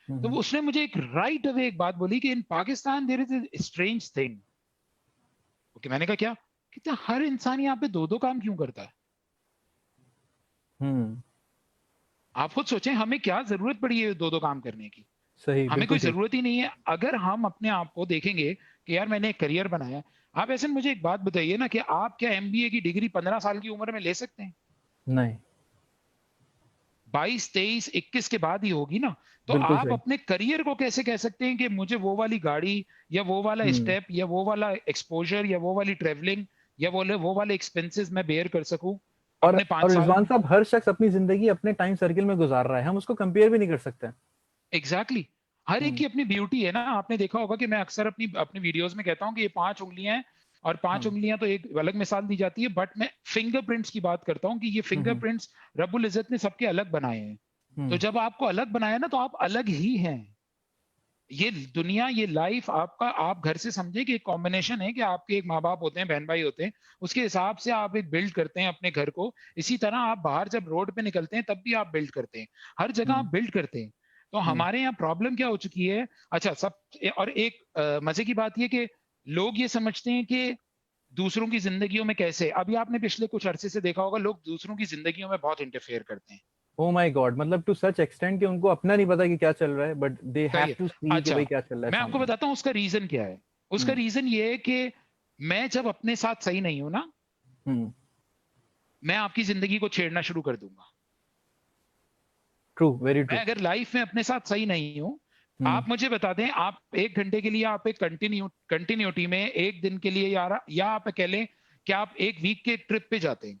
तो हम्म, उसने मुझे एक राइट अवे एक बात बोली कि in Pakistan there is a strange thing. Okay, मैंने कहा क्या? कहते हर इंसान यहाँ पे दो दो काम क्यों करता है? हम्म, आप खुद सोचें, हमें क्या जरूरत पड़ी है दो दो काम करने की? सही, हमें बिल्कुल कोई ठीक। जरूरत ही नहीं है। अगर हम अपने आप को देखेंगे कि यार मैंने एक करियर बनाया है, आप ऐसे मुझे एक बात बताइए ना कि आप क्या एमबीए की डिग्री 15 साल की उम्र में ले सकते हैं? नहीं, 22, 23, 21 के बाद ही होगी ना। तो बिल्कुल आप सही। अपने करियर को कैसे कह सकते हैं कि मुझे वो वाली गाड़ी, या वो वाला हम्म। स्टेप, या वो वाला एक्सपोजर, या वो वाली ट्रेवलिंग, या वो वाले एक्सपेंसेस मैं बेयर कर सकूं अपने और 5 साल रिजवान में? साहब, हर शख्स अपनी जिंदगी अपने टाइम सर्किल में गुजार रहा है, हम उसको कंपेयर भी नहीं कर सकते। एग्जैक्टली, हर एक हम्म, की अपनी ब्यूटी है ना। आपने देखा होगा कि मैं अक्सर अपनी अपनी वीडियोस में कहता हूं कि ये 5 उंगलियां हैं, और 5 उंगलियां तो एक अलग मिसाल दी जाती है, बट मैं फिंगरप्रिंट्स की बात करता हूं कि ये हम्म, फिंगरप्रिंट्स रब्बुल इज्जत ने सबके अलग बनाए हैं। तो हम्म, जब आपको अलग बनाया ना, तो आप अलग ही हैं। ये दुनिया, ये लाइफ आपका, आप घर से समझे कि एक कॉम्बिनेशन है कि आपके एक माँ बाप होते हैं, बहन भाई होते हैं, उसके हिसाब से आप एक बिल्ड करते हैं अपने घर को। इसी तरह आप बाहर जब रोड पे निकलते हैं तब भी आप बिल्ड करते हैं, हर जगह आप हम्म, बिल्ड करते हैं। तो हम्म, हमारे यहाँ प्रॉब्लम क्या हो चुकी है? अच्छा सब, और एक मजे की बात ये कि लोग ये समझते हैं कि दूसरों की जिंदगियों में कैसे, अभी आपने पिछले कुछ अरसे से देखा होगा, लोग दूसरों की जिंदगियों में बहुत इंटरफेयर करते हैं। ओ माय गॉड, मतलब टू सच एक्सटेंड कि उनको अपना नहीं पता कि क्या चल रहा है, बट दे सही हैव है। टू सी कि अच्छा, भाई क्या चल रहा है मैं आपको सामने। बताता हूँ उसका रीजन क्या है। उसका हम्म, रीजन ये है कि मैं जब अपने साथ सही नहीं हूं ना, हम्म, मैं आपकी जिंदगी को छेड़ना शुरू कर दूंगा। ट्रू, वेरी मैं ट्रू। अगर लाइफ में अपने साथ सही नहीं हूं, हम्म, आप मुझे बता दें, आप 1 घंटे के लिए आप एक कंटिन्यूटी में एक दिन के लिए, या आप कह लें कि आप एक वीक के ट्रिप पे जाते हैं,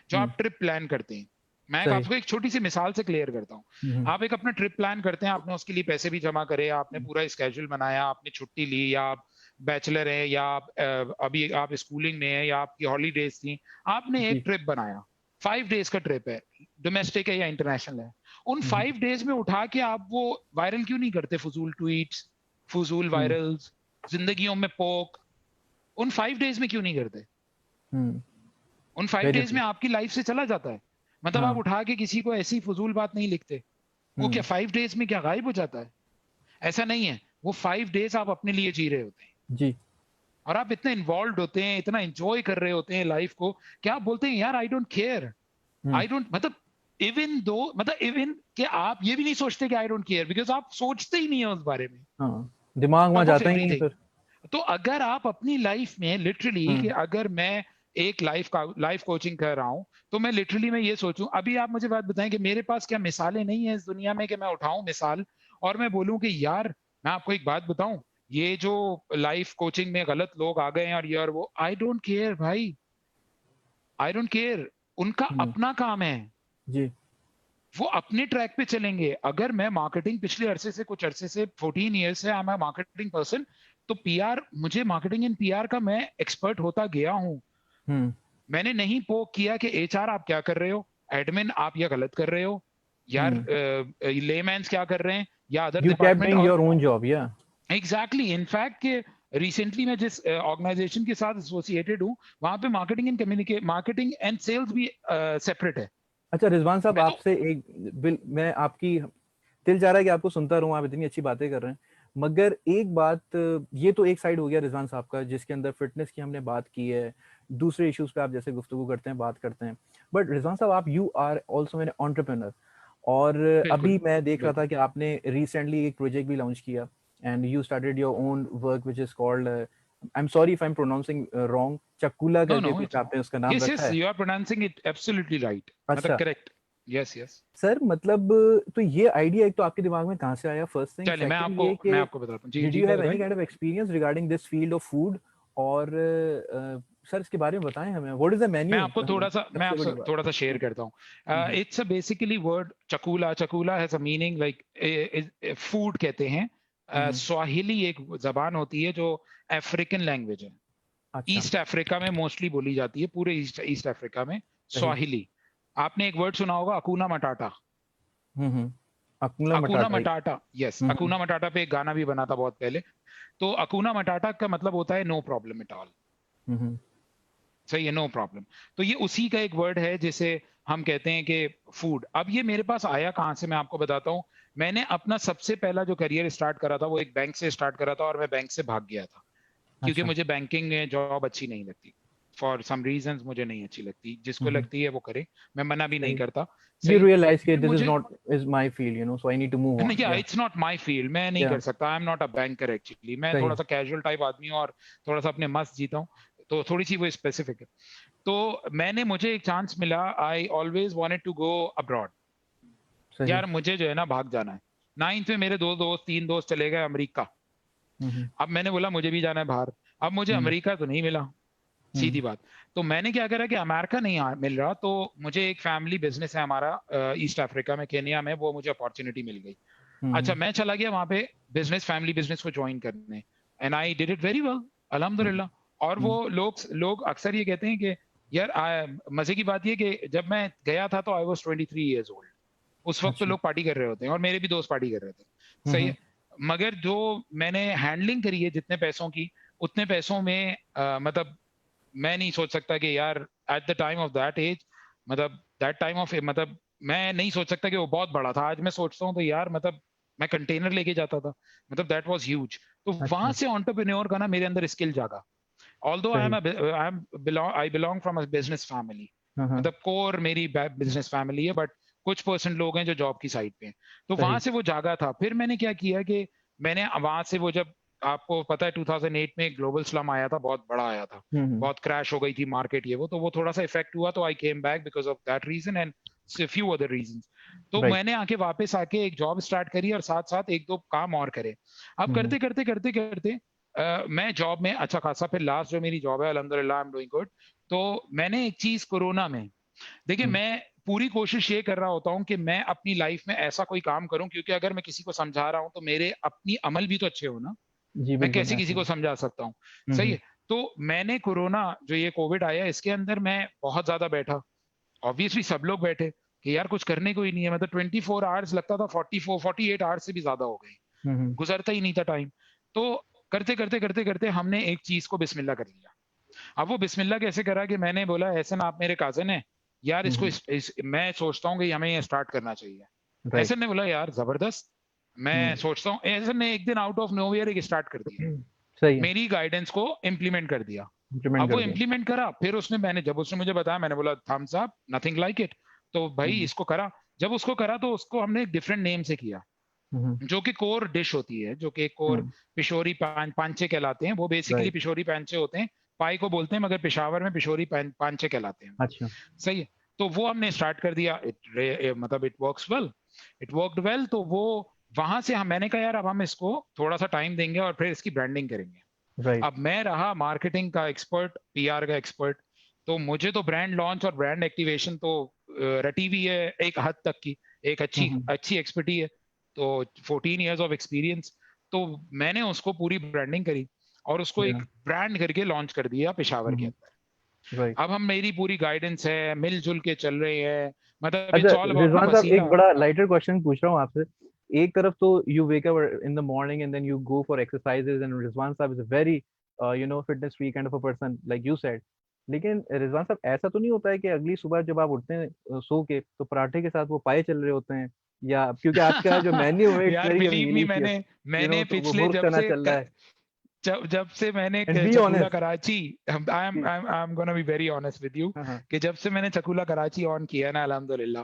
जो हम्म, आप ट्रिप प्लान करते हैं। मैं सही। आपको एक छोटी सी मिसाल से क्लियर करता हूँ। हम्म, आप एक अपना ट्रिप प्लान करते हैं, आपने उसके लिए पैसे भी जमा करे, आपने पूरा स्केड्यूल बनाया, आपने छुट्टी ली, या आप बैचलर हैं, या आप अभी आप स्कूलिंग में हैं, या आपकी हॉलीडेज थी, आपने एक जी, ट्रिप बनाया, 5 डेज का ट्रिप है, डोमेस्टिक है या इंटरनेशनल है। उन हम्म, 5 डेज में उठा के आप वो वायरल क्यों नहीं करते? फजूल ट्वीट्स, फजूल हम्म, वायरल्स, जिंदगियों में पोक, उन 5 डेज में क्यों नहीं करते? हम्म, उन फाइव वेरी डेज ट्रू। में आपकी लाइफ से चला जाता है। मतलब आप हाँ, उठा के किसी को ऐसी फजूल बात नहीं लिखते, वो क्या हम्म, 5 डेज में क्या गायब हो जाता है? ऐसा नहीं है, वो 5 डेज आप अपने लिए जी रहे होते हैं, जी, और आप इतने इन्वॉल्व होते हैं, इतना एंजॉय कर रहे होते हैं लाइफ को, क्या आप बोलते हैं यार I don't care, hmm, I don't, मतलब इवन दो, मतलब इवन कि आप ये भी नहीं सोचते कि आई डोंट केयर, बिकॉज आप सोचते ही नहीं है उस बारे में, हाँ, दिमाग वहां टॉप ऑफ जाता ही नहीं है एवरीथिंग। फिर। तो अगर आप अपनी लाइफ में लिटरली, कि हम्म, अगर मैं एक लाइफ कोचिंग कर रहा हूं, तो मैं लिटरली मैं ये सोचूं, अभी आप मुझे बात बताएं कि मेरे पास क्या मिसालें नहीं है इस दुनिया में कि मैं उठाऊं मिसाल, और मैं बोलूं कि यार मैं आपको एक बात बताऊं, ये जो लाइफ कोचिंग में गलत लोग आ गए हैं और ये और वो, आई डोंट केयर भाई, आई डोंट केयर, उनका हम्म, अपना काम है, जी। वो अपने ट्रैक पे चलेंगे। अगर मैं मार्केटिंग पिछले अरसे से, कुछ अरसे से 14 ईयर्स से आई एम मार्केटिंग पर्सन, तो पीआर, मुझे मार्केटिंग इन पीआर का मैं एक्सपर्ट होता गया हूं। हम्म। मैंने नहीं पोक किया कि एचआर आप क्या कर रहे हो, एडमिन आप ये गलत कर रहे हो, यार हम्म। लेमैन्स क्या कर रहे हैं, या other You kept department. doing और your own job, yeah. Exactly in fact कि रिसेंटली मैं जिस ऑर्गेनाइजेशन के साथ एसोसिएटेड हूँ, वहां पे मार्केटिंग एंड सेल्स भी सेपरेट है। अच्छा रिजवान साहब, मैं तो आपसे एक मैं आपकी दिल चाह रहा है कि आपको सुनता रहूं, आप इतनी अच्छी बातें कर रहे हैं। मगर एक बात, ये तो एक साइड हो गया रिजवान साहब का, जिसके अंदर फिटनेस की हमने बात की है, दूसरे इश्यूज पे आप जैसे गुफ्तगू करते हैं, बात करते हैं। बट रिजवान साहब, आप you are also an entrepreneur, और बिल्कुल अभी मैं देख रहा था बिल्कुल। कि आपने रिसेंटली एक प्रोजेक्ट भी लॉन्च किया, and you started your own work which is called, I am sorry if I am pronouncing wrong, Chakkula no करके नो, कुछ आपने उसका नाम यस रखा यस, है। You are pronouncing it absolutely right, मतलब अच्छा करेक्ट। Yes yes. सर, मतलब तो ये आइडिया एक तो आपके दिमाग में कहाँ से आया, फर्स्ट थिंग। चलिए सेकंड ये मैं कि आपको बताता हूँ, जी डिड जी यू हैव एनी बताएं। Kind of experience regarding this field of food, और सर इसके बारे में बताएं हमें, व्हाट इज द मैं मेन्यू, आपको मैं सबसे आपसे बड़ी बात। थोड़ा सा शेयर करता हूँ। Hmm, it's a basically word Chakula, Chakula has a meaning like food कहते हैं। हम्म, स्वाहिली एक जबान होती है जो अफ्रीकन लैंग्वेज है, अच्छा, ईस्ट अफ्रीका में मोस्टली बोली जाती है, पूरे ईस्ट ईस्ट अफ्रीका में सही। स्वाहिली। आपने एक वर्ड सुना होगा, अकूना मटाटा। हम्म। अकुला अकूना मटाटा। मटाटा, यस, हम्म, अकूना मटाटा पे एक गाना भी बना था बहुत पहले। तो अकूना मटाटा का मतलब होता है नो प्रॉब्लम एट ऑल। हम्म, सही है, नो प्रॉब्लम। तो ये उसी का एक वर्ड है जिसे हम कहते हैं कि फूड। अब ये मेरे पास आया कहाँ से, मैं आपको बताता हूँ। मैंने अपना सबसे पहला जो करियर स्टार्ट करा था वो एक बैंक से स्टार्ट करा था, और मैं बैंक से भाग गया था क्योंकि अच्छा। मुझे बैंकिंग में जॉब अच्छी नहीं लगती। फॉर सम रीजंस मुझे नहीं अच्छी लगती, जिसको हम्म, लगती है वो करे, मैं मना भी नहीं सही। करता। यू सही। रियलाइज के फिर दिस इज मुझे, not is my field, you know, so I need to move on, नहीं, yeah. It's not my field, मैं नहीं या, कर सकता, आई am not a banker actually, मैं थोड़ा सही। सा कैजुअल टाइप आदमी हूँ और थोड़ा सा अपने मस्त जीता हूँ, तो थोड़ी सी वो स्पेसिफिक है। तो मुझे एक चांस मिला, I always wanted to go abroad. सही। यार मुझे जो है ना भाग जाना है। नाइन्थ में मेरे दो दोस्त, तीन दोस्त चले गए अमेरिका। हम्म, अब मैंने बोला मुझे भी जाना है बाहर। अब मुझे हम्म, अमेरिका तो नहीं मिला, हम्म, सीधी बात। तो मैंने क्या करा कि अमेरिका नहीं मिल रहा, तो मुझे एक फैमिली बिजनेस है हमारा ईस्ट अफ्रीका में, केनिया में, वो मुझे अपॉर्चुनिटी मिल गई। अच्छा, हम्म, मैं चला गया वहां पे बिजनेस, फैमिली बिजनेस को ज्वाइन करने, and I did it very well, hmm, अल्हम्दुलिल्लाह। और वो हम्म, लोग लोग अक्सर ये कहते हैं कि यार मजे की बात ये कि जब मैं गया था तो आई वॉज 23 ईयर्स ओल्ड। उस वक्त तो अच्छा। लोग पार्टी कर रहे होते हैं, और मेरे भी दोस्त पार्टी कर रहे थे। सही हम्म, है। मगर जो मैंने हैंडलिंग करी है जितने पैसों की, उतने पैसों में मतलब मैं नहीं सोच सकता कि यार at the time of that age, मतलब दैट टाइम ऑफ, मतलब मैं नहीं सोच सकता कि वो बहुत बड़ा था। आज मैं सोचता हूँ तो यार मतलब मैं कंटेनर लेके जाता था, मतलब दैट वाज ह्यूज। तो वहां अच्छा, से एंटरप्रेन्योर का ना मेरे अंदर स्किल जागा। ऑल्दो सही। I belong from a business family, हाँ, मतलब कोर मेरी बिजनेस फैमिली है, बट कुछ परसेंट लोग हैं जो जॉब की साइड पे हैं। तो वहां सही। से वो जागा था। फिर मैंने क्या किया कि मैंने वहां से वो, जब आपको पता है 2008 में ग्लोबल स्लम आया था, बहुत बड़ा आया था, हम्म, बहुत क्रैश हो गई थी मार्केट, ये वो, तो वो थोड़ा सा इफेक्ट हुआ, तो I came back because of that reason and few other reason. तो राइट। मैंने आके वापस आके एक जॉब स्टार्ट करी और साथ साथ एक दो काम और करे। अब हम्म, करते करते करते करते मैं जॉब में अच्छा खासा, फिर लास्ट जो मेरी जॉब है अल्हम्दुलिल्लाह आई एम डूइंग गुड। तो मैंने एक चीज कोरोना में, देखिए हम्म, मैं पूरी कोशिश ये कर रहा होता हूँ कि मैं अपनी लाइफ में ऐसा कोई काम करूं, क्योंकि अगर मैं किसी को समझा रहा हूं तो मेरे अपनी अमल भी तो अच्छे हो ना। जी मैं बिल्कुल, कैसे किसी को नेचुरली। समझा सकता हूँ। सही हम्म, है। तो मैंने कोरोना, जो ये कोविड आया, इसके अंदर मैं बहुत ज्यादा बैठा। ऑब्वियसली सब लोग बैठे कि यार कुछ करने को ही नहीं है, मतलब 24 आवर्स लगता था, 48 आवर्स से भी ज्यादा हो गई, हम्म, गुजरता ही नहीं था टाइम। तो करते करते करते करते हमने एक चीज को बिस्मिल्लाह कर लिया। अब वो बिस्मिल्लाह कैसे करा कि मैंने बोला ऐसन, आप मेरे काजन है यार, इसको हम्म, मैं सोचता हूँ कि हमें ये स्टार्ट करना चाहिए। राइट। ऐसन ने बोला यार जबरदस्त, मैं सोचता हूँ। ऐसन ने एक दिन आउट ऑफ नोवेयर एक स्टार्ट कर दिया, सही है। मेरी गाइडेंस को इम्प्लीमेंट कर दिया। इम्प्लीमेंट अब वो कर दिया। इम्प्लीमेंट करा, फिर उसने, मैंने जब उसने मुझे बताया, मैंने बोला thumbs up, nothing like it. तो भाई हम्म, इसको करा। जब उसको करा तो उसको हमने एक डिफरेंट नेम से किया, हम्म, जो कि कोर डिश होती है, जो कि कोर हम्म, पिशोरी पांचे कहलाते हैं। वो बेसिकली राइट। पिशोरी पांचे होते हैं, पाई को बोलते हैं, मगर पेशावर में पिशोरी पांचे कहलाते हैं। अच्छा। सही है। तो वो हमने स्टार्ट कर दिया, मतलब it works well, it worked well. तो वो वहां से मैंने कहा यार अब हम इसको थोड़ा सा टाइम देंगे और फिर इसकी ब्रांडिंग करेंगे। राइट। अब मैं रहा मार्केटिंग का एक्सपर्ट, पीआर का एक्सपर्ट, तो मुझे तो ब्रांड लॉन्च और ब्रांड एक्टिवेशन तो रटी हुई है एक हद तक की, एक अच्छी हम्म। अच्छी एक्सपर्टी है। तो 14 इयर्स ऑफ एक्सपीरियंस, तो मैंने उसको पूरी ब्रांडिंग करी और उसको या। एक ब्रांड करके लॉन्च कर दिया पेशावर के अंदर। राइट। अब हम मेरी पूरी गाइडेंस है, मिलजुल के चल रहे हैं, मतलब अच्छा इट्स ऑल अबाउट ना रिजवान साहब, एक वसीला। बड़ा लाइटर क्वेश्चन पूछ रहा हूँ आपसे। एक तरफ तो you wake up in the morning and then you go for exercises, and Rizwan साहब is a very fitness freak kind of a person like you said. लेकिन रिजवान साहब, ऐसा तो नहीं होता है कि अगली सुबह जब आप उठते हैं सो के, तो पराठे के साथ वो पाए चल रहे होते हैं? या क्योंकि आज का जो मेन्यू है इट्स यार वेरी बिलीव मी, डिलीशियस, मैंने मैंने तो वो पिछले मुर्ग चना चल रहा है। जब जब से मैंने एंड बी चकूला honest. Karachi, I am gonna be very honest with you, हाँ हाँ। कि जब से मैंने चकूला कराची ऑन किया ना अल्हम्दुलिल्लाह,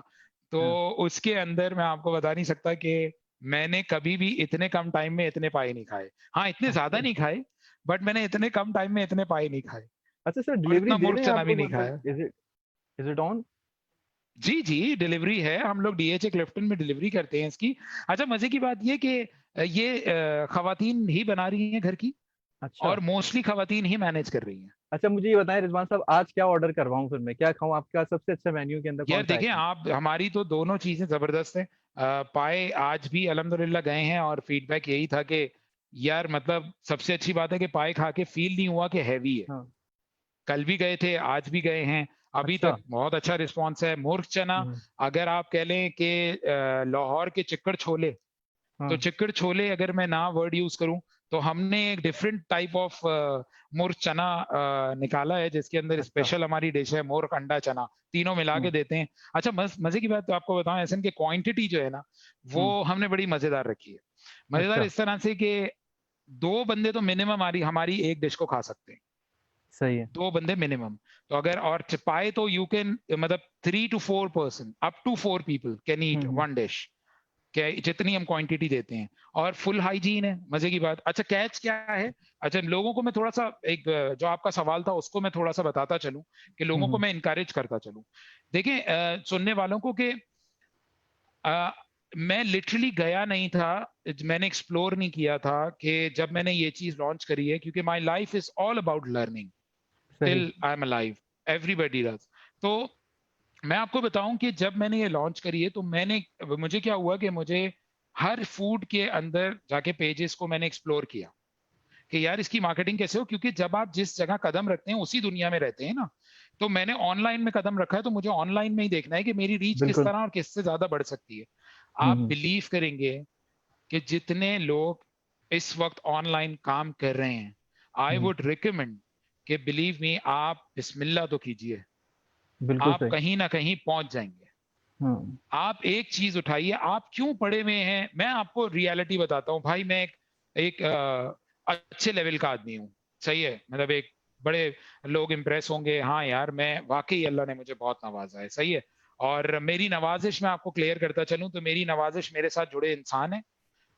तो हाँ। उसके अंदर मैं आपको बता नहीं सकता कि मैंने कभी भी इतने कम टाइम में इतने पाए नहीं खाए। हाँ, इतने ज्यादा अच्छा। नहीं खाए, बट मैंने इतने कम टाइम में इतने पाए नहीं खाए, अच्छा सर, और डिलीवरी इतना दे मुर्ग रहे हैं चना आप भी लोग, नहीं मतलब खाया। Is it on? जी जी, डिलीवरी है, हम लोग डीएचए क्लिफ्टन में डिलीवरी करते हैं इसकी। अच्छा, मजे की बात ये कि ये खवातीन ही बना रही हैं घर की, अच्छा। और मोस्टली खवातीन ही मैनेज कर रही हैं। अच्छा, मुझे ये बताएं रिजवान साहब, आज क्या ऑर्डर करवाऊं? फिर मैं क्या खाऊं? आपका सबसे अच्छा मेन्यू के अंदर कौन यार सा देखिए, आइटम? आप हमारी तो दोनों चीजें जबरदस्त हैं। पाए आज भी अल्हम्दुलिल्लाह गए हैं और फीडबैक यही था कि यार मतलब सबसे अच्छी बात है कि पाए खा के फील नहीं हुआ कि हैवी है। हाँ। कल भी गए थे, आज भी गए हैं, अभी अच्छा। तक बहुत अच्छा रिस्पॉन्स है। मुर्ग चना, हम्म। अगर आप कह लें कि लाहौर के चिक्कड़ छोले, तो हाँ। चिक्कड़ छोले अगर मैं ना वर्ड यूज करूं, तो हमने एक डिफरेंट टाइप ऑफ मुर्ग चना निकाला है, जिसके अंदर अच्छा। स्पेशल हमारी डिश है मुर्ग अंडा चना, तीनों मिला के हम्म। देते हैं। अच्छा, मजे की बात तो आपको बताऊं, ऐसा कि क्वांटिटी जो है ना, वो हम्म। हमने बड़ी मजेदार रखी है। मजेदार अच्छा। इस तरह से कि 2 बंदे तो मिनिमम हमारी हमारी एक डिश को खा सकते हैं। सही है। 2 बंदे मिनिमम। तो अगर और पाए तो यू कैन, मतलब 3 to 4 person, up to 4 people can eat hmm. 1 dish, क्या जितनी हम क्वांटिटी देते हैं, और फुल हाइजीन है। मजे की बात, अच्छा कैच क्या है, अच्छा लोगों को मैं थोड़ा सा एक जो आपका सवाल था उसको मैं थोड़ा सा बताता चलूं, कि लोगों को हम्म। मैं इनकरेज करता चलूं। देखिए सुनने वालों को कि अ, मैं लिटरली गया नहीं था, मैंने एक्सप्लोर नहीं किया था कि जब मैंने ये चीज लॉन्च करी है, क्योंकि my life is all about learning सही। Till I am alive, everybody does. तो मैं आपको बताऊं कि जब मैंने ये लॉन्च करी है, तो मुझे क्या हुआ कि मुझे हर फूड के अंदर जाके पेजेस को मैंने एक्सप्लोर किया कि यार इसकी मार्केटिंग कैसे हो, क्योंकि जब आप जिस जगह कदम रखते हैं उसी दुनिया में रहते हैं ना। तो मैंने ऑनलाइन में कदम रखा है, तो मुझे ऑनलाइन में ही देखना है कि मेरी रीच किस बिल्कुल। तरह और किससे ज्यादा बढ़ सकती है। आप हम्म। बिलीव करेंगे कि जितने लोग इस वक्त ऑनलाइन काम कर रहे हैं, आई हम्म। वुड रिकमेंड कि बिलीव मी, आप बिस्मिल्लाह तो कीजिए, बिल्कुल आप सही। कहीं ना कहीं पहुंच जाएंगे। हम्म। आप एक चीज उठाइए, आप क्यों पड़े हुए हैं, मैं आपको रियलिटी बताता हूँ भाई। मैं एक अच्छे लेवल का आदमी हूँ, सही है, मतलब एक बड़े लोग इंप्रेस होंगे, हाँ यार मैं वाकई अल्लाह ने मुझे बहुत नवाजा है, सही है। और मेरी नवाजिश मैं आपको क्लियर करता चलूं, तो मेरी नवाजिश मेरे साथ जुड़े इंसान है,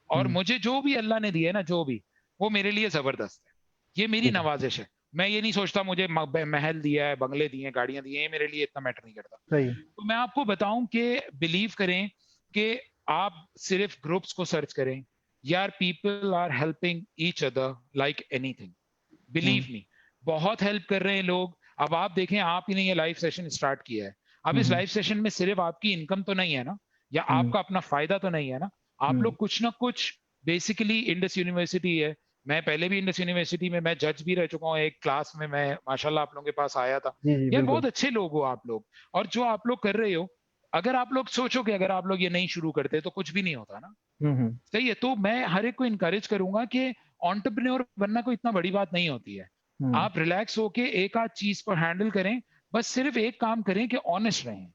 और हम्म। मुझे जो भी अल्लाह ने दिया है ना, जो भी, वो मेरे लिए जबरदस्त है। ये मेरी ठीक है। नवाजिश है। मैं ये नहीं सोचता मुझे महल दिया है, बंगले दिए हैं, गाड़ियां दी हैं, ये मेरे लिए इतना मैटर नहीं करता। सही है। तो मैं आपको बताऊं कि बिलीव करें कि आप सिर्फ ग्रुप्स को सर्च करें, यार people are helping each other like anything, hmm. Believe me, बहुत हेल्प कर रहे हैं लोग। अब आप देखें, आप ही ने ये लाइव सेशन स्टार्ट किया है, अब इस हम्म। लाइव सेशन में सिर्फ आपकी इनकम तो नहीं है ना, या हम्म। आपका अपना फायदा तो नहीं है ना, आप हम्म। लोग कुछ ना कुछ, बेसिकली इंडस यूनिवर्सिटी है, मैं पहले भी इंडस यूनिवर्सिटी में मैं जज भी रह चुका हूँ, एक क्लास में मैं माशाल्लाह आप लोगों के पास आया था। जी जी यार बिल्कुल। बहुत अच्छे लोग हो आप लोग, और जो आप लोग कर रहे हो, अगर आप लोग सोचो कि अगर आप लोग ये नहीं शुरू करते तो कुछ भी नहीं होता ना, हम्म। सही है। तो मैं हर एक को इनकरेज करूंगा कि एंटरप्रेन्योर बनना कोई इतना बड़ी बात नहीं होती है। हम्म। आप रिलैक्स होके एक आध चीज को हैंडल करें, बस सिर्फ एक काम करें कि ऑनेस्ट रहें।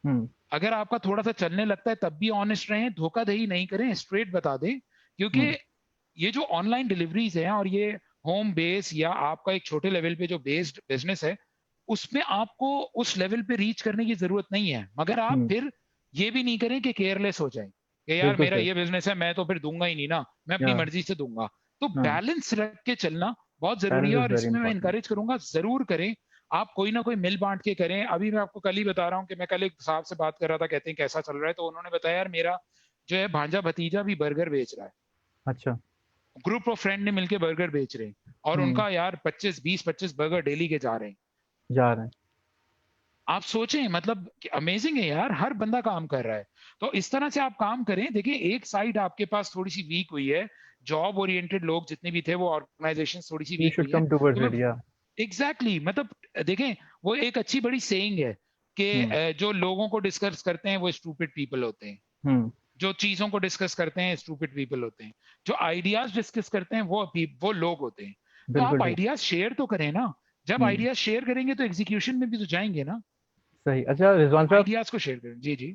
हम्म। अगर आपका थोड़ा सा चलने लगता है तब भी ऑनेस्ट रहें, धोखाधड़ी नहीं करें, स्ट्रेट बता दें। क्योंकि हम्म। ये जो ऑनलाइन डिलीवरीज है, और ये होम बेस या आपका एक छोटे लेवल पे जो बेस्ड बिजनेस है, उसमें आपको उस लेवल पे रीच करने की जरूरत नहीं है, मगर आप हम्म। फिर ये भी नहीं करें कि केयरलेस हो जाए कि यार बिल्कुल मेरा सही। ये बिजनेस है, मैं तो फिर दूंगा ही नहीं ना, मैं अपनी हाँ। मर्जी से दूंगा। तो हाँ। बैलेंस रख के चलना बहुत जरूरी बैलेंस है, इज और वेरी इसमें मैं इंपॉर्टेंट। इंकरेज करूंगा जरूर करें। आप कोई ना कोई मिल बांट के करें। अभी मैं आपको कल ही बता रहा हूँ कि मैं कल एक साहब से बात कर रहा था, कहते हैं कैसा चल रहा है, तो उन्होंने बताया यार मेरा जो है भांजा भतीजा भी बर्गर बेच रहा है, अच्छा। ग्रुप ऑफ फ्रेंड ने मिलके बर्गर बेच रहे हैं, और उनका यार 25 बर्गर डेली के जा रहे हैं। जा रहे हैं। आप सोचें, मतलब अमेजिंग है यार, हर बंदा काम कर रहा है। तो इस तरह से आप काम करें। देखिए, एक साइड आपके पास थोड़ी सी वीक हुई है, जॉब ओरिएंटेड लोग जितने भी थे वो ऑर्गेनाइजेशन थोड़ी सी यू वीक शुड हुई है, कम तो टुवर्ड्स मैं इट, या। एग्जैक्टली मतलब देखें, वो एक अच्छी बड़ी सेइंग है कि हम्म। जो लोगों को डिस्कस करते हैं वो स्टूपिड पीपल होते हैं, हम्म। जो चीजों को डिस्कस करते हैं स्टूपिड पीपल होते हैं, जो आइडियाज डिस्कस करते हैं वो लोग होते हैं। तो आप बिल्कुल ठीक। आइडियाज शेयर तो करें ना। जब हम्म। आइडियाज शेयर करेंगे तो एग्जीक्यूशन में भी तो जाएंगे ना। सही। अच्छा तो रिजवान साहब, आइडियाज को शेयर करें। जी जी।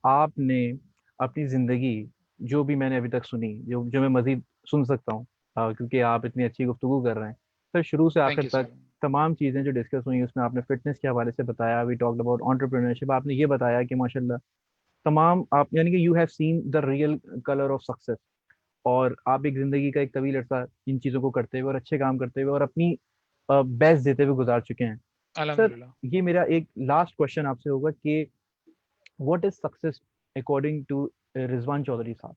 आपने अपनी जिंदगी, जो भी मैंने अभी तक सुनी, जो जो मैं मजीद सुन सकता हूँ, क्योंकि आप इतनी अच्छी गुफ्तगू कर रहे हैं सर, शुरू से थैंक आखिर यू तक सर। तमाम चीज़ें जो डिस्कस हुई उसमें आपने फिटनेस के हवाले से बताया, वी टॉक्ड अबाउट एंटरप्रेन्योरशिप, आपने ये बताया कि माशाल्लाह तमाम आप, यानी कि you have seen the real colour of success, और आप एक ज़िंदगी का एक तवील अर्सा इन चीज़ों को करते हुए और अच्छे काम करते हुए और अपनी बेस्ट देते हुए गुजार चुके हैं। सर, अल्हम्दुलिल्लाह। ये मेरा एक लास्ट क्वेश्चन आपसे होगा कि what is success according to Rizwan Chaudhry साहब?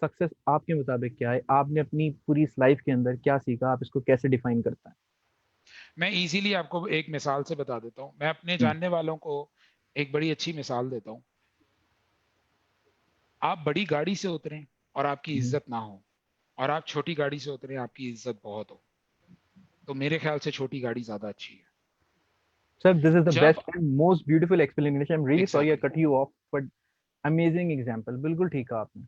सक्सेस आपके मुताबिक क्या है? आपने अपनी पूरी इस लाइफ के अंदर क्या सीखा? आप इसको कैसे डिफाइन करते हैं? मैं इजीली आपको एक मिसाल से बता देता हूँ। मैं अपने हम्म। जानने वालों को एक बड़ी अच्छी मिसाल देता हूँ। आप बड़ी गाड़ी से उतरें और आपकी हम्म। इज्जत ना हो, और आप छोटी गाड़ी से उतरें आपकी इज्जत बहुत हो, तो मेरे ख्याल से छोटी गाड़ी ज्यादा अच्छी है। सर, दिस इज द जब best and most beautiful explanation. I am really sorry I exactly cut you of, but amazing example, बिल्कुल ठीक कहा आपने।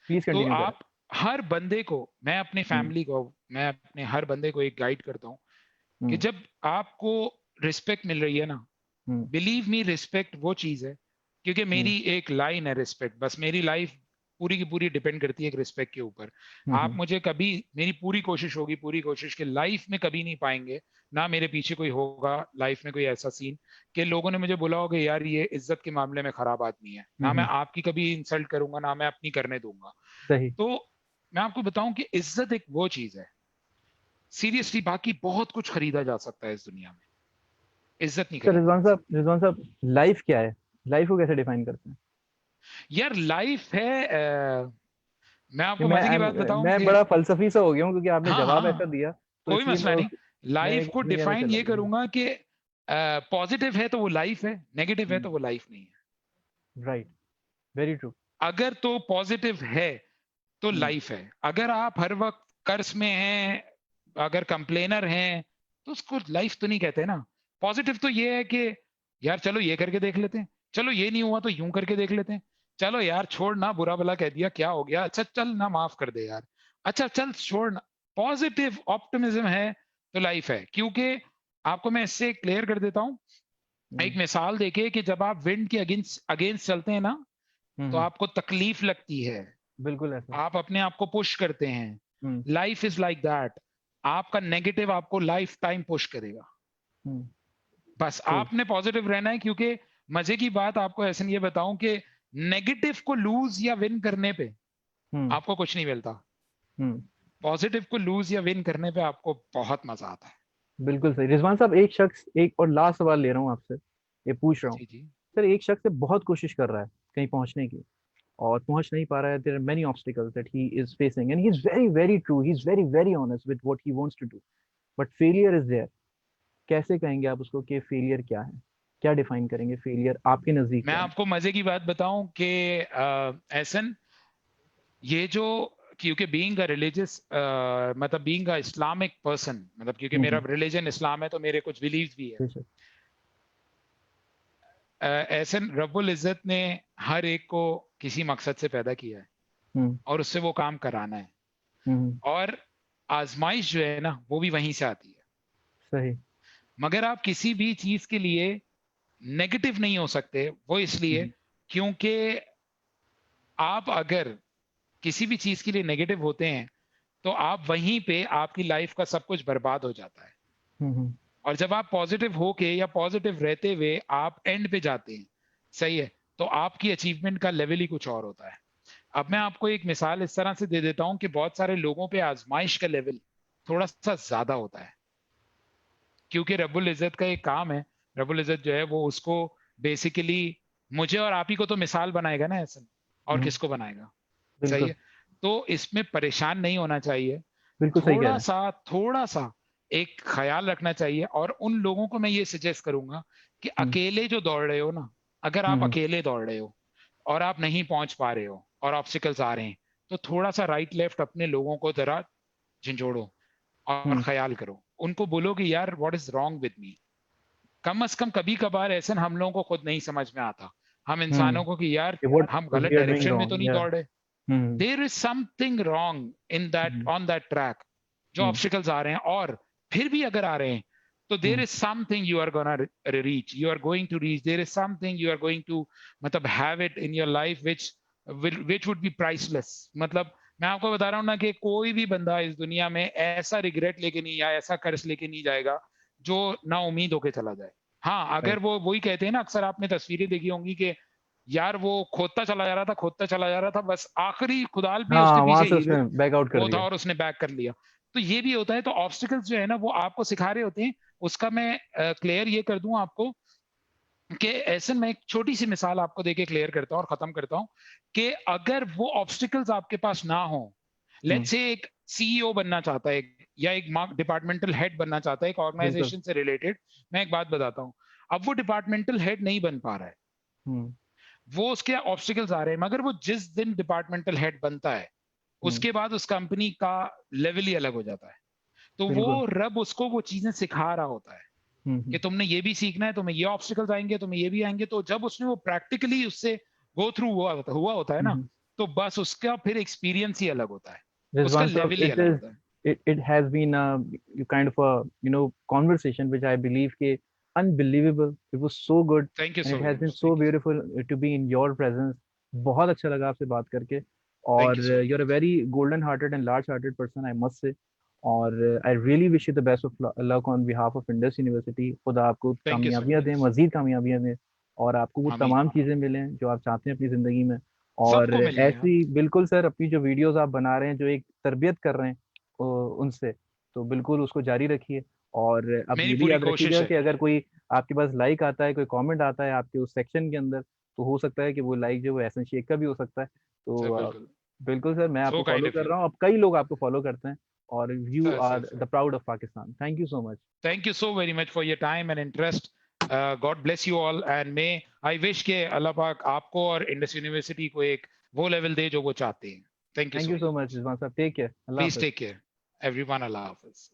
प्लीज तो कंटिन्यू करें। आप हर बंदे को, मैं अपनी हम्म। फैमिली को, मैं अपने हर बंदे को एक गाइड करता हूँ कि हम्म। जब आपको रिस्पेक्ट मिल रही है ना, हम्म। बिलीव मी, रिस्पेक्ट वो चीज है, क्योंकि हम्म। मेरी एक लाइन है रिस्पेक्ट, बस मेरी लाइफ पूरी की पूरी डिपेंड करती है एक रिस्पेक्ट के ऊपर। आप हम्म। मुझे कभी, मेरी पूरी कोशिश होगी, पूरी कोशिश के लाइफ में कभी नहीं पाएंगे, ना मेरे पीछे कोई होगा लाइफ में कोई ऐसा सीन कि लोगों ने मुझे बोला होगा यार ये इज्जत के मामले में खराब आदमी है। ना मैं हम्म। आपकी कभी इंसल्ट करूंगा, ना मैं अपनी करने दूंगा। सही। तो मैं आपको बताऊं कि इज्जत एक वो चीज है, सीरियसली, बाकी बहुत कुछ खरीदा जा सकता है इस दुनिया में, इज्जत नहीं सर खरीदी जा सकती। रिजवान साहब, लाइफ क्या है? लाइफ को कैसे डिफाइन करते हैं? यार लाइफ है, मैं कि आपको मजे की बात बताऊं मैं कि, बड़ा फलसफी सा हो गया हूँ क्योंकि आपने हाँ जवाब ऐसा हाँ, दिया, तो कोई इसलिए मसला नहीं। मैं लाइफ एक को इस दुनिया में डिफाइन चला ये गया। करूंगा कि पॉजिटिव है तो वो लाइफ है, नेगेटिव है तो वो लाइफ नहीं है। राइट। Very true. अगर तो पॉजिटिव है तो लाइफ है। अगर आप हर वक्त कर्ज में हैं, अगर कंप्लेनर हैं, तो उसको लाइफ तो नहीं कहते ना। पॉजिटिव तो ये है कि यार चलो ये करके देख लेते हैं, चलो ये नहीं हुआ तो यूं करके देख लेते हैं, चलो यार छोड़ ना, बुरा भला कह दिया क्या हो गया, अच्छा चल ना, माफ कर दे यार, अच्छा चल छोड़ ना। पॉजिटिव ऑप्टिमिज्म है तो लाइफ है। क्योंकि आपको मैं इससे क्लियर कर देता हूं, एक मिसाल देके कि जब आप विंड के अगेंस्ट अगेंस्ट चलते हैं ना, तो हम्म। आपको तकलीफ लगती है, बिल्कुल ऐसा। आप अपने आप को पुश करते हैं। हम्म। लाइफ इज लाइक दैट, आपका नेगेटिव आपको लाइफ टाइम पुश करेगा। हम्म। बस ट्रू। आपने पॉजिटिव रहना है। क्योंकि मजे की बात आपको ऐसे नहीं, ये बताऊं कि नेगेटिव को लूज या विन करने पे हम्म। आपको कुछ नहीं मिलता, हम्म। पॉजिटिव को लूज या विन करने पे आपको बहुत मजा आता है। बिल्कुल सही। रिजवान साहब, एक शख्स, एक और लास्ट सवाल ले रहा हूँ आपसे, ये पूछ रहा हूँ। जी जी। सर, एक शख्स से बहुत कोशिश कर रहा है कहीं पहुंचने की, और पहुंच नहीं पा रहा है। There are many obstacles that he is facing and he is very very true, he is very very honest with what he wants to do, but failure is there. कैसे कहेंगे आप उसको कि फेलियर क्या है? क्या डिफाइन करेंगे failure आपके नजदीक मैं क्या है? आपको मजे की बात बताऊं कि एहसन, ये जो, क्योंकि बीइंग अ रिलीजियस, मतलब बीइंग अ इस्लामिक पर्सन, मतलब क्योंकि मेरा हम्म। रिलीजन इस्लाम है तो मेरे कुछ बिलीव्स भी है। बेशक। एहसन, रब्बुल इज्जत ने हर एक को किसी मकसद से पैदा किया है, हम्म। और उससे वो काम कराना है। हम्म। और आजमाइश जो है ना वो भी वहीं से आती है। सही। मगर आप किसी भी चीज के लिए नेगेटिव नहीं हो सकते, वो इसलिए हम्म। क्योंकि आप अगर किसी भी चीज के लिए नेगेटिव होते हैं तो आप वहीं पे आपकी लाइफ का सब कुछ बर्बाद हो जाता है। हम्म। और जब आप पॉजिटिव होके या पॉजिटिव रहते हुए आप एंड पे जाते हैं, सही है, तो आपकी अचीवमेंट का लेवल ही कुछ और होता है। अब मैं आपको एक मिसाल इस तरह से दे देता हूं कि बहुत सारे लोगों पे आजमाइश का लेवल थोड़ा सा ज्यादा होता है, क्योंकि रब्बुल इज्जत का एक काम है, रब्बुल इज्जत जो है वो उसको बेसिकली मुझे और आप ही को तो मिसाल बनाएगा ना ऐसा। और किसको बनाएगा, सही बिल्कुल है। तो इसमें परेशान नहीं होना चाहिए, बिल्कुल सही कह रहे हैं। थोड़ा सा एक ख्याल रखना चाहिए। और उन लोगों को मैं ये सजेस्ट करूंगा कि हम्म, अकेले जो दौड़ रहे हो ना, अगर आप हम्म, अकेले दौड़ रहे हो और आप नहीं पहुंच पा रहे हो और ऑब्स्टिकल्स आ रहे हैं, तो थोड़ा सा राइट लेफ्ट अपने लोगों को जरा झंझोड़ो और हम्म, ख्याल करो, उनको बोलो कि यार what is wrong with me. कम से कम कभी कभार ऐसे हम लोगों को खुद नहीं समझ में आता, हम इंसानों को, कि यार what हम what गलत we are doing डायरेक्शन में wrong, तो नहीं yeah. दौड़ रहे, hmm, there is something wrong in that, hmm, on that track. जो हम्म, ऑब्स्टिकल्स आ रहे हैं और फिर भी अगर आ रहे हैं, तो there hmm, is something you are gonna reach, you are going to reach, there is something you are going to, मतलब have it in your life which would be priceless. मतलब मैं आपको बता रहा हूँ ना कि कोई भी बंदा इस दुनिया में ऐसा रिग्रेट लेके नहीं, या ऐसा कर्ज लेके नहीं जाएगा जो ना उम्मीद होके चला जाए। हाँ, अगर right. वो वही कहते हैं ना, अक्सर आपने तस्वीरें देखी होंगी कि यार वो खोदता चला जा रहा था, खोदता चला जा रहा था, बस आखिरी खुदाल पे उसके हाँ, वहां पीछे से हीरे उसने बैक आउट कर वो था दिया। और उसने बैक कर लिया। तो ये भी होता है। तो ऑब्स्टिकल्स जो है ना, वो आपको सिखा रहे होते हैं। उसका मैं क्लियर ये कर दूं आपको कि ऐसे मैं एक छोटी सी मिसाल आपको देके क्लियर करता हूँ और खत्म करता हूँ कि अगर वो ऑब्स्टिकल्स आपके पास ना हो, हम्म, लेट्स से एक सीईओ बनना चाहता है, या एक डिपार्टमेंटल हेड बनना चाहता है एक बिल्कुल। ऑर्गेनाइजेशन से रिलेटेड, मैं एक बात बताता हूँ। अब वो डिपार्टमेंटल हेड नहीं बन पा रहा है, हम्म, वो उसके ऑब्स्टिकल्स आ रहे हैं, मगर वो जिस दिन डिपार्टमेंटल हेड बनता है, हम्म, उसके बाद उस कंपनी का लेवल ही अलग हो जाता है। तो वो बिल्कुल। रब उसको वो चीजें सिखा रहा होता है कि तुमने ये भी सीखना है, तुम्हें ये ऑब्स्टिकल्स आएंगे, तुम्हें ये भी आएंगे। तो जब उसने वो प्रैक्टिकली उससे गो थ्रू हुआ होता है ना, हम्म, तो बस उसका फिर एक्सपीरियंस ही अलग होता है, उसका Rizwan sir, लेवल ही अलग होता है। it has been a kind of a conversation which I believe ke unbelievable. It was so good thank you and so it has been much, so thank you so beautiful to be in your presence. बहुत अच्छा लगा आपसे बात करके। और thank you so you're a much. very golden hearted and large hearted person, I must say. और I really wish you the best of luck on behalf of Indus University. खुदा आपको थैंक यू सो कामयाबियां दें, much. मजीद कामयाबियां दें, और आपको वो आमीन। तमाम चीजें मिलें जो आप चाहते हैं अपनी जिंदगी में। और सबको मिले यार। ऐसी बिल्कुल सर, अपनी जो वीडियोस आप बना रहे हैं, जो एक तरबियत कर रहे हैं उनसे, तो बिल्कुल उसको जारी रखिए। और अब मेरी ये भी पूरी याद कोशिश रखिएगा है। कि अगर कोई आपके पास लाइक आता है, कोई कमेंट आता है आपके उस सेक्शन के अंदर, तो हो सकता है कि वो लाइक जो है एहसन शेख का भी हो सकता है। सर तो बिल्कुल। बिल्कुल सर, मैं सो आपको काइंड फॉलो ऑफ कर यू। रहा हूँ, अब कई लोग आपको फॉलो करते हैं। और you sir sir are sir the proud of Pakistan. Thank you so much. Thank you so very much for your time and interest. God bless you all and may I wish के अल्लाह पाक आपको और Indus university को एक वो level दे जो वो चाहते हैं। Thank you thank so you so much much. Rizwan साहब, टेक केयर, अल्लाह प्लीज हाफिज। Take care everyone. अल्लाह हाफिज।